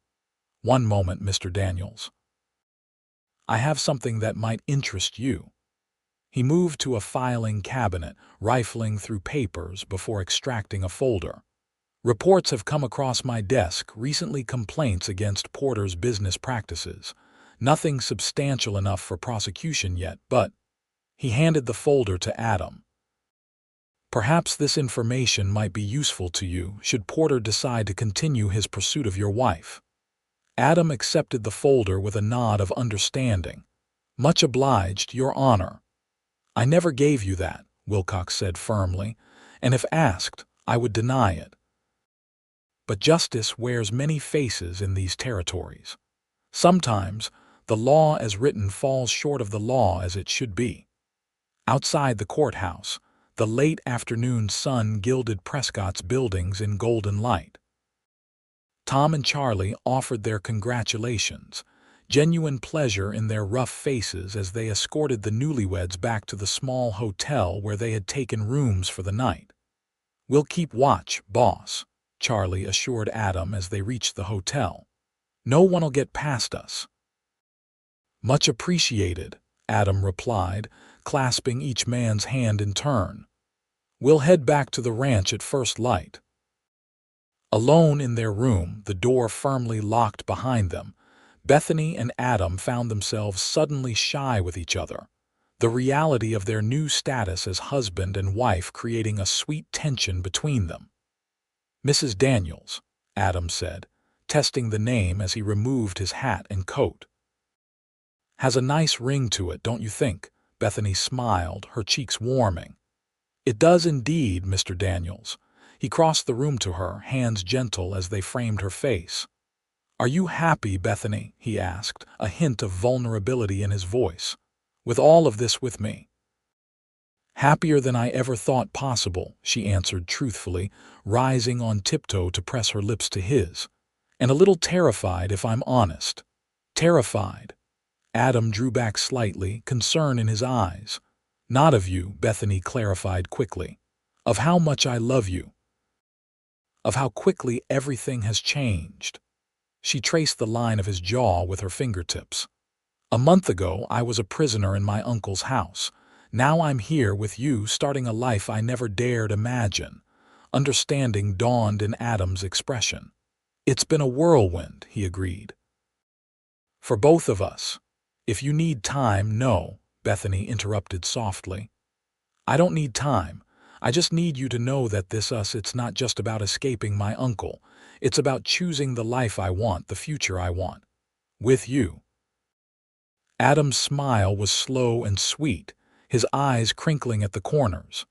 "One moment, Mr. Daniels. I have something that might interest you." He moved to a filing cabinet, rifling through papers before extracting a folder. "Reports have come across my desk, recently complaints against Porter's business practices. Nothing substantial enough for prosecution yet, but—" He handed the folder to Adam. "Perhaps this information might be useful to you should Porter decide to continue his pursuit of your wife." Adam accepted the folder with a nod of understanding. "Much obliged, Your Honor." "I never gave you that," Wilcox said firmly, "and if asked, I would deny it. But justice wears many faces in these territories. Sometimes, the law as written falls short of the law as it should be." Outside the courthouse, the late afternoon sun gilded Prescott's buildings in golden light. Tom and Charlie offered their congratulations, genuine pleasure in their rough faces as they escorted the newlyweds back to the small hotel where they had taken rooms for the night. "We'll keep watch, boss," Charlie assured Adam as they reached the hotel. "No one'll get past us." "Much appreciated," Adam replied, clasping each man's hand in turn. "We'll head back to the ranch at first light." Alone in their room, the door firmly locked behind them, Bethany and Adam found themselves suddenly shy with each other, the reality of their new status as husband and wife creating a sweet tension between them. "Mrs. Daniels," Adam said, testing the name as he removed his hat and coat. Has a nice ring to it, don't you think? Bethany smiled, her cheeks warming. It does indeed, Mr. Daniels. He crossed the room to her, hands gentle as they framed her face. Are you happy, Bethany? He asked, a hint of vulnerability in his voice. With all of this with me? Happier than I ever thought possible, she answered truthfully, rising on tiptoe to press her lips to his. And a little terrified, if I'm honest. Terrified. Adam drew back slightly, concern in his eyes. Not of you, Bethany clarified quickly. Of how much I love you. Of how quickly everything has changed. She traced the line of his jaw with her fingertips. A month ago, I was a prisoner in my uncle's house. Now I'm here with you, starting a life I never dared imagine. Understanding dawned in Adam's expression. It's been a whirlwind, he agreed. For both of us. If you need time, no, Bethany interrupted softly. I don't need time. I just need you to know that it's not just about escaping my uncle. It's about choosing the life I want, the future I want. With you. Adam's smile was slow and sweet, his eyes crinkling at the corners.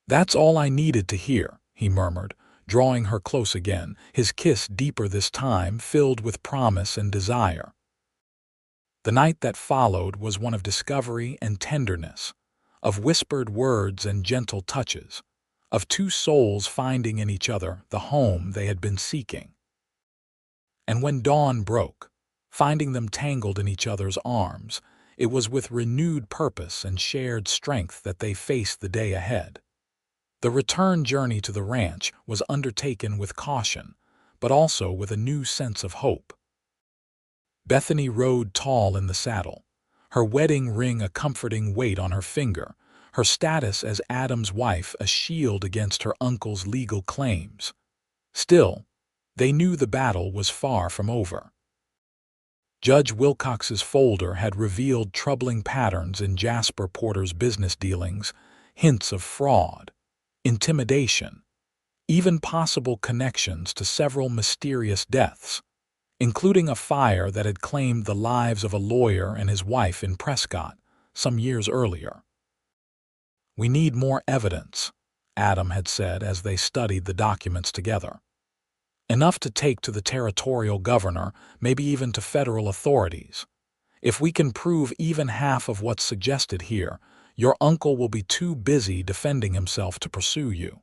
That's all I needed to hear, he murmured, drawing her close again, his kiss deeper this time, filled with promise and desire. The night that followed was one of discovery and tenderness, of whispered words and gentle touches, of two souls finding in each other the home they had been seeking. And when dawn broke, finding them tangled in each other's arms, it was with renewed purpose and shared strength that they faced the day ahead. The return journey to the ranch was undertaken with caution, but also with a new sense of hope. Bethany rode tall in the saddle, her wedding ring a comforting weight on her finger, her status as Adam's wife a shield against her uncle's legal claims. Still, they knew the battle was far from over. Judge Wilcox's folder had revealed troubling patterns in Jasper Porter's business dealings, hints of fraud, intimidation, even possible connections to several mysterious deaths, including a fire that had claimed the lives of a lawyer and his wife in Prescott some years earlier. We need more evidence, Adam had said as they studied the documents together. Enough to take to the territorial governor, maybe even to federal authorities. If we can prove even half of what's suggested here, your uncle will be too busy defending himself to pursue you.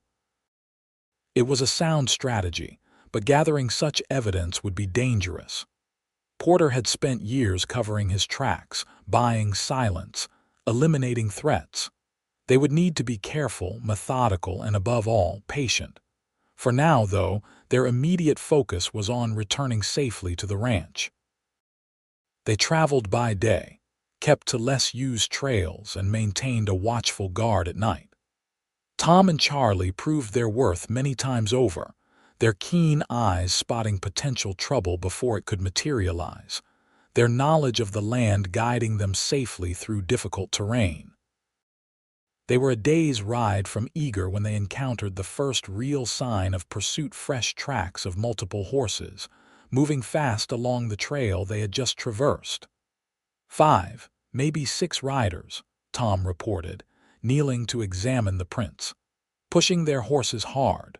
It was a sound strategy, but gathering such evidence would be dangerous. Porter had spent years covering his tracks, buying silence, eliminating threats. They would need to be careful, methodical, and above all, patient. For now, though, their immediate focus was on returning safely to the ranch. They traveled by day, kept to less used trails, and maintained a watchful guard at night. Tom and Charlie proved their worth many times over, their keen eyes spotting potential trouble before it could materialize, their knowledge of the land guiding them safely through difficult terrain. They were a day's ride from Eager when they encountered the first real sign of pursuit, fresh tracks of multiple horses, moving fast along the trail they had just traversed. 5, maybe 6 riders, Tom reported, kneeling to examine the prints, pushing their horses hard.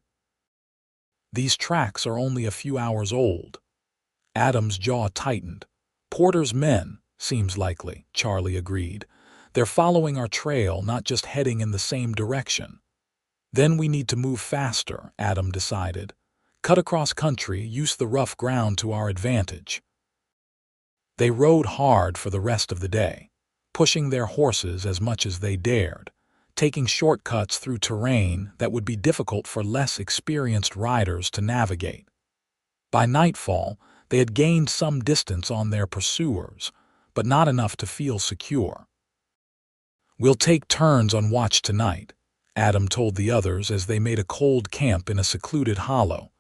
These tracks are only a few hours old. Adam's jaw tightened. Porter's men, seems likely, Charlie agreed. They're following our trail, not just heading in the same direction. Then we need to move faster, Adam decided. Cut across country, use the rough ground to our advantage. They rode hard for the rest of the day, pushing their horses as much as they dared, taking shortcuts through terrain that would be difficult for less experienced riders to navigate. By nightfall, they had gained some distance on their pursuers, but not enough to feel secure. We'll take turns on watch tonight, Adam told the others as they made a cold camp in a secluded hollow.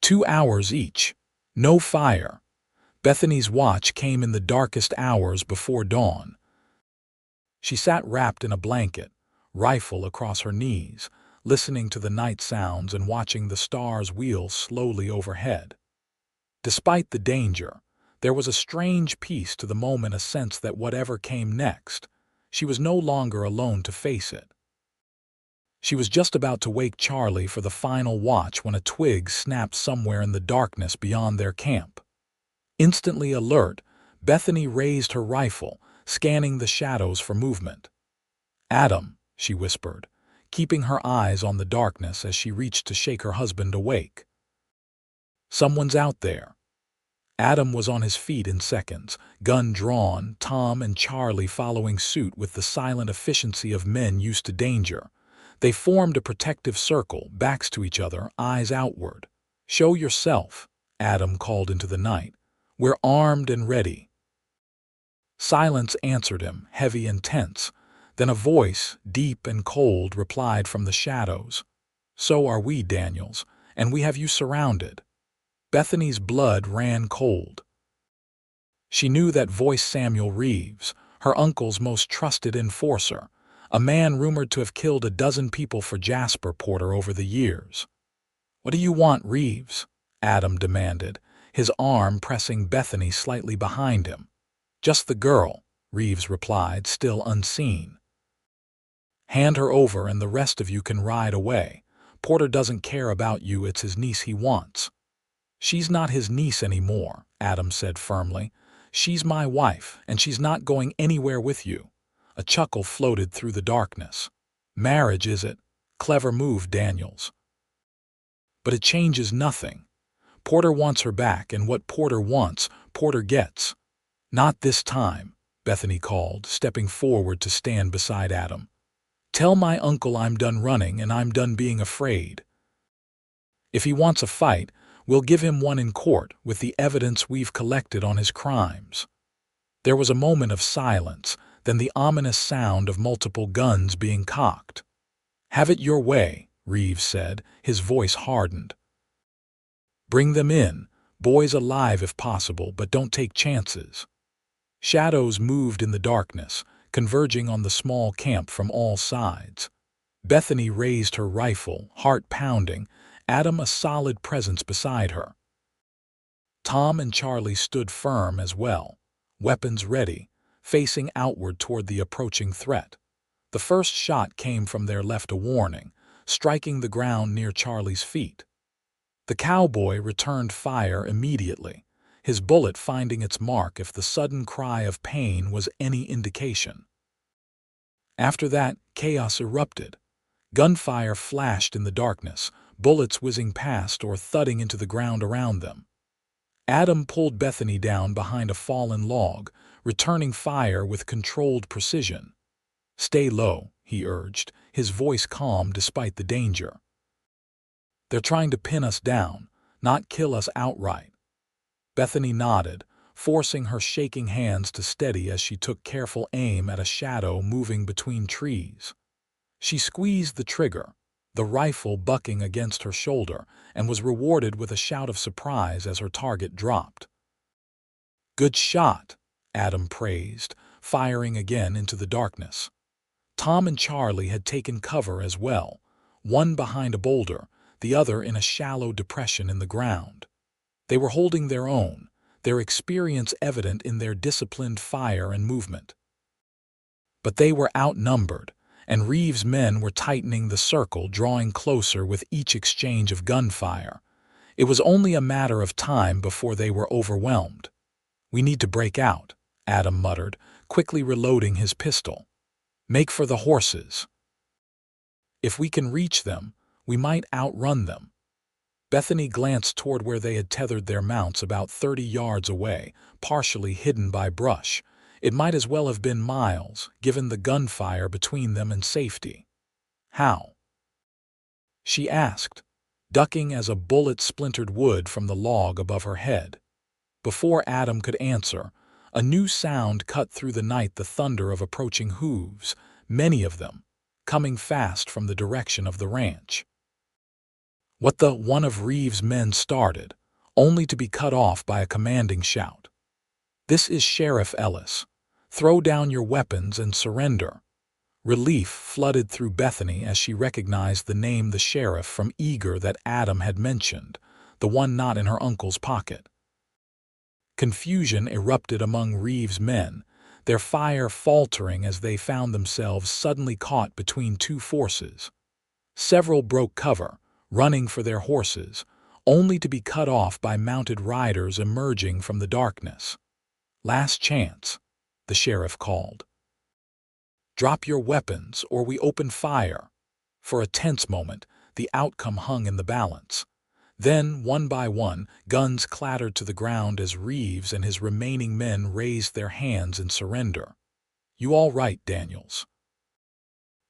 2 hours each. No fire. Bethany's watch came in the darkest hours before dawn. She sat wrapped in a blanket, rifle across her knees, listening to the night sounds and watching the stars wheel slowly overhead. Despite the danger, There was a strange peace to the moment, a sense that whatever came next, she was no longer alone to face it. She was just about to wake Charlie for the final watch when a twig snapped somewhere in the darkness beyond their camp. Instantly alert, Bethany raised her rifle, scanning the shadows for movement. "Adam," she whispered, keeping her eyes on the darkness as she reached to shake her husband awake. "Someone's out there." Adam was on his feet in seconds, gun drawn, Tom and Charlie following suit with the silent efficiency of men used to danger. They formed a protective circle, backs to each other, eyes outward. "Show yourself," Adam called into the night. "We're armed and ready." Silence answered him, heavy and tense. Then a voice, deep and cold, replied from the shadows. "So are we, Daniels, and we have you surrounded." Bethany's blood ran cold. She knew that voice, Samuel Reeves, her uncle's most trusted enforcer, a man rumored to have killed a dozen people for Jasper Porter over the years. "What do you want, Reeves?" Adam demanded, his arm pressing Bethany slightly behind him. "Just the girl," Reeves replied, still unseen. "Hand her over and the rest of you can ride away. Porter doesn't care about you, it's his niece he wants." "She's not his niece anymore," Adam said firmly. "She's my wife, and she's not going anywhere with you." A chuckle floated through the darkness. "Marriage, is it? Clever move, Daniels. But it changes nothing. Porter wants her back, and what Porter wants, Porter gets." "Not this time," Bethany called, stepping forward to stand beside Adam. "Tell my uncle I'm done running and I'm done being afraid. If he wants a fight, we'll give him one in court with the evidence we've collected on his crimes." There was a moment of silence, then the ominous sound of multiple guns being cocked. "Have it your way," Reeves said, his voice hardened. "Bring them in, boys alive if possible, but don't take chances." Shadows moved in the darkness, converging on the small camp from all sides. Bethany raised her rifle, heart pounding, Adam a solid presence beside her. Tom and Charlie stood firm as well, weapons ready, facing outward toward the approaching threat. The first shot came from their left, a warning, striking the ground near Charlie's feet. The cowboy returned fire immediately, his bullet finding its mark if the sudden cry of pain was any indication. After that, chaos erupted. Gunfire flashed in the darkness, bullets whizzing past or thudding into the ground around them. Adam pulled Bethany down behind a fallen log, returning fire with controlled precision. "Stay low," he urged, his voice calm despite the danger. "They're trying to pin us down, not kill us outright." Bethany nodded, forcing her shaking hands to steady as she took careful aim at a shadow moving between trees. She squeezed the trigger, the rifle bucking against her shoulder, and was rewarded with a shout of surprise as her target dropped. "Good shot," Adam praised, firing again into the darkness. Tom and Charlie had taken cover as well, one behind a boulder, the other in a shallow depression in the ground. They were holding their own, their experience evident in their disciplined fire and movement. But they were outnumbered, and Reeves' men were tightening the circle, drawing closer with each exchange of gunfire. It was only a matter of time before they were overwhelmed. "We need to break out," Adam muttered, quickly reloading his pistol. "Make for the horses. If we can reach them, we might outrun them." Bethany glanced toward where they had tethered their mounts about 30 yards away, partially hidden by brush. It might as well have been miles, given the gunfire between them and safety. "How?" she asked, ducking as a bullet splintered wood from the log above her head. Before Adam could answer, a new sound cut through the night, the thunder of approaching hooves, many of them, coming fast from the direction of the ranch. "What the—" one of Reeves' men started, only to be cut off by a commanding shout. "This is Sheriff Ellis. Throw down your weapons and surrender." Relief flooded through Bethany as she recognized the name, the sheriff from Eager that Adam had mentioned, the one not in her uncle's pocket. Confusion erupted among Reeves' men, their fire faltering as they found themselves suddenly caught between two forces. Several broke cover, running for their horses, only to be cut off by mounted riders emerging from the darkness. "Last chance," the sheriff called. "Drop your weapons or we open fire." For a tense moment, the outcome hung in the balance. Then, one by one, guns clattered to the ground as Reeves and his remaining men raised their hands in surrender. "You all right, Daniels?"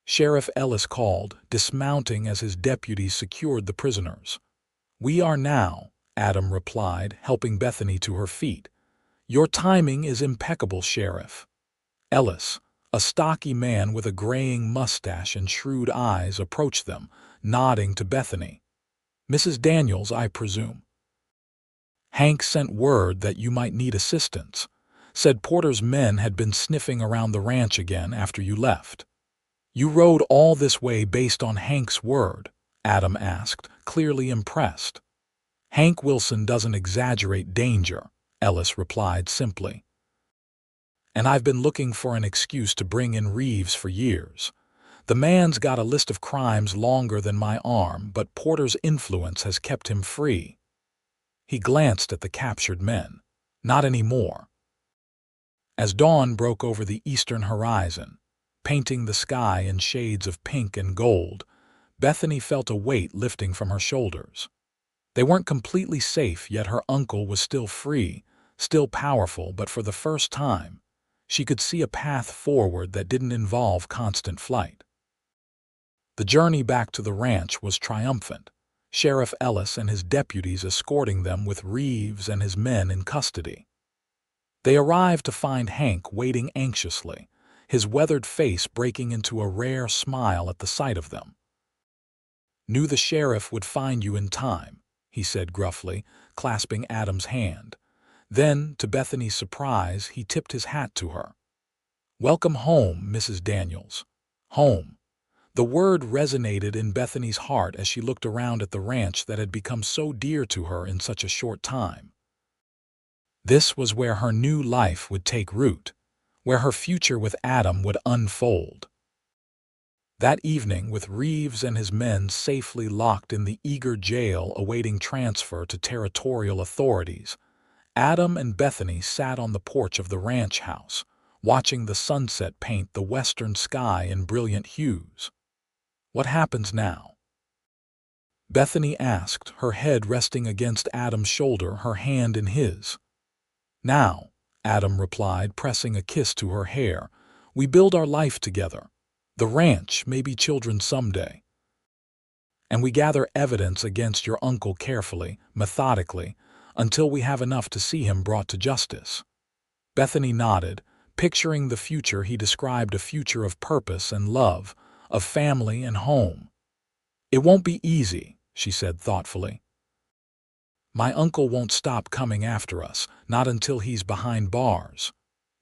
Sheriff Ellis called, dismounting as his deputies secured the prisoners. "We are now," Adam replied, helping Bethany to her feet. "Your timing is impeccable, Sheriff." Ellis, a stocky man with a graying mustache and shrewd eyes, approached them, nodding to Bethany. "Mrs. Daniels, I presume." "Hank sent word that you might need assistance. Said Porter's men had been sniffing around the ranch again after you left." "You rode all this way based on Hank's word?" Adam asked, clearly impressed. "Hank Wilson doesn't exaggerate danger," Ellis replied simply. "And I've been looking for an excuse to bring in Reeves for years. The man's got a list of crimes longer than my arm, but Porter's influence has kept him free." He glanced at the captured men. "Not anymore." As dawn broke over the eastern horizon, painting the sky in shades of pink and gold, Bethany felt a weight lifting from her shoulders. They weren't completely safe, yet her uncle was still free, still powerful, but for the first time, she could see a path forward that didn't involve constant flight. The journey back to the ranch was triumphant, Sheriff Ellis and his deputies escorting them with Reeves and his men in custody. They arrived to find Hank waiting anxiously, his weathered face breaking into a rare smile at the sight of them. "Knew the sheriff would find you in time," he said gruffly, clasping Adam's hand. Then, to Bethany's surprise, he tipped his hat to her. "Welcome home, Mrs. Daniels." Home. The word resonated in Bethany's heart as she looked around at the ranch that had become so dear to her in such a short time. This was where her new life would take root, where her future with Adam would unfold. That evening, with Reeves and his men safely locked in the Eager jail awaiting transfer to territorial authorities, Adam and Bethany sat on the porch of the ranch house, watching the sunset paint the western sky in brilliant hues. "What happens now?" Bethany asked, her head resting against Adam's shoulder, her hand in his. "Now," Adam replied, pressing a kiss to her hair, "we build our life together. The ranch may be children someday. And we gather evidence against your uncle carefully, methodically, until we have enough to see him brought to justice." Bethany nodded, picturing the future he described, a future of purpose and love, of family and home. "It won't be easy," she said thoughtfully. "My uncle won't stop coming after us, not until he's behind bars."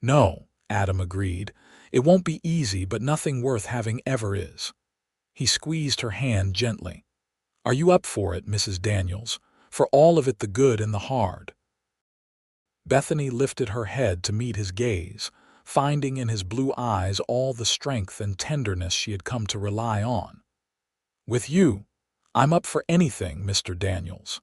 "No," Adam agreed. "It won't be easy, but nothing worth having ever is." He squeezed her hand gently. "Are you up for it, Mrs. Daniels? For all of it, the good and the hard?" Bethany lifted her head to meet his gaze, finding in his blue eyes all the strength and tenderness she had come to rely on. "With you, I'm up for anything, Mr. Daniels."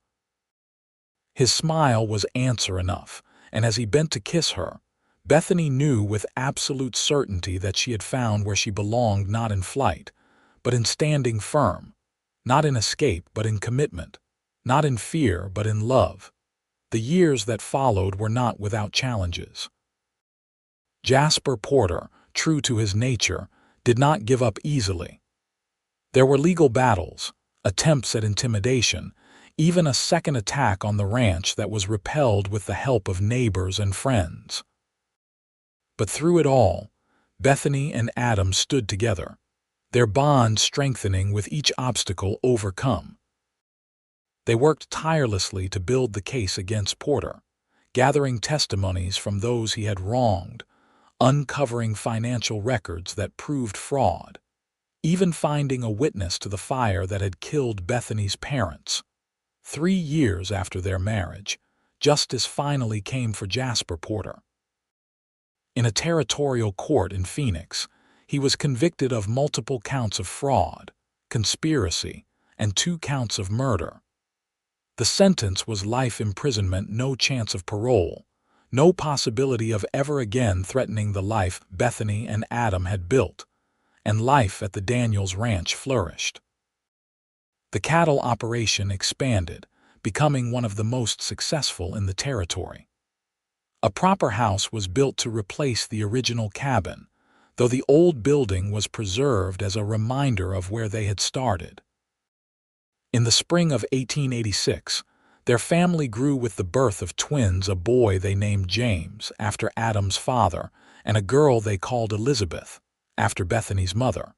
His smile was answer enough, and as he bent to kiss her, Bethany knew with absolute certainty that she had found where she belonged, not in flight, but in standing firm, not in escape, but in commitment, not in fear, but in love. The years that followed were not without challenges. Jasper Porter, true to his nature, did not give up easily. There were legal battles, attempts at intimidation, even a second attack on the ranch that was repelled with the help of neighbors and friends. But through it all, Bethany and Adam stood together, their bond strengthening with each obstacle overcome. They worked tirelessly to build the case against Porter, gathering testimonies from those he had wronged, uncovering financial records that proved fraud, even finding a witness to the fire that had killed Bethany's parents. 3 years after their marriage, justice finally came for Jasper Porter. In a territorial court in Phoenix, he was convicted of multiple counts of fraud, conspiracy, and 2 counts of murder. The sentence was life imprisonment, no chance of parole, no possibility of ever again threatening the life Bethany and Adam had built, and life at the Daniels Ranch flourished. The cattle operation expanded, becoming one of the most successful in the territory. A proper house was built to replace the original cabin, though the old building was preserved as a reminder of where they had started. In the spring of 1886, their family grew with the birth of twins, a boy they named James, after Adam's father, and a girl they called Elizabeth, after Bethany's mother.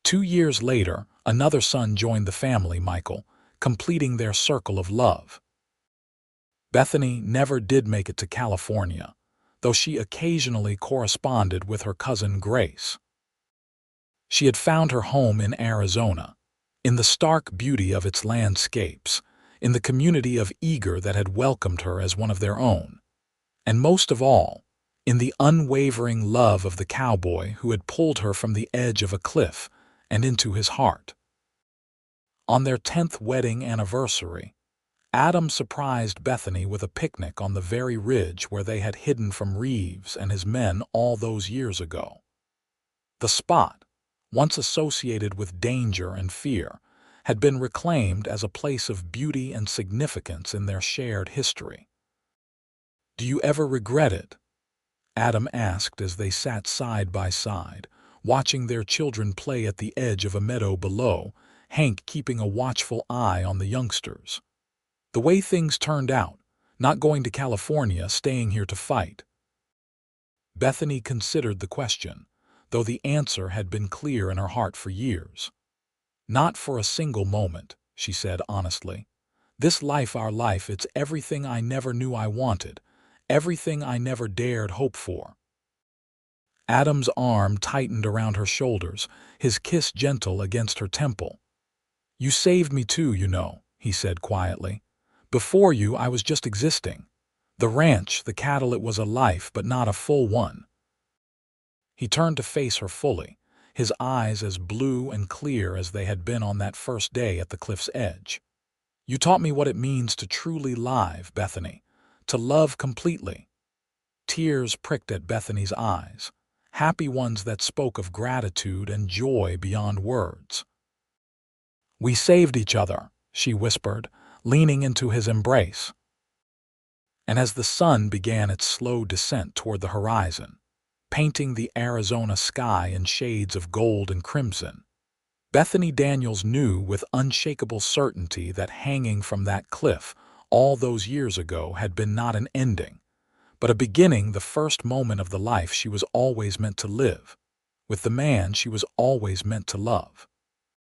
2 years later, another son joined the family, Michael, completing their circle of love. Bethany never did make it to California, though she occasionally corresponded with her cousin Grace. She had found her home in Arizona, in the stark beauty of its landscapes, in the community of Eager that had welcomed her as one of their own, and most of all, in the unwavering love of the cowboy who had pulled her from the edge of a cliff and into his heart. On their 10th wedding anniversary, Adam surprised Bethany with a picnic on the very ridge where they had hidden from Reeves and his men all those years ago. The spot, once associated with danger and fear, had been reclaimed as a place of beauty and significance in their shared history. "Do you ever regret it?" Adam asked as they sat side by side, watching their children play at the edge of a meadow below, Hank keeping a watchful eye on the youngsters. "The way things turned out, not going to California, staying here to fight." Bethany considered the question, though the answer had been clear in her heart for years. "Not for a single moment," she said honestly. "This life, our life, it's everything I never knew I wanted, everything I never dared hope for." Adam's arm tightened around her shoulders, his kiss gentle against her temple. "You saved me too, you know," he said quietly. "Before you, I was just existing. The ranch, the cattle, it was a life, but not a full one." He turned to face her fully, his eyes as blue and clear as they had been on that first day at the cliff's edge. "You taught me what it means to truly live, Bethany, to love completely." Tears pricked at Bethany's eyes, happy ones that spoke of gratitude and joy beyond words. "We saved each other," she whispered, leaning into his embrace. And as the sun began its slow descent toward the horizon, painting the Arizona sky in shades of gold and crimson, Bethany Daniels knew with unshakable certainty that hanging from that cliff all those years ago had been not an ending, but a beginning, the first moment of the life she was always meant to live, with the man she was always meant to love.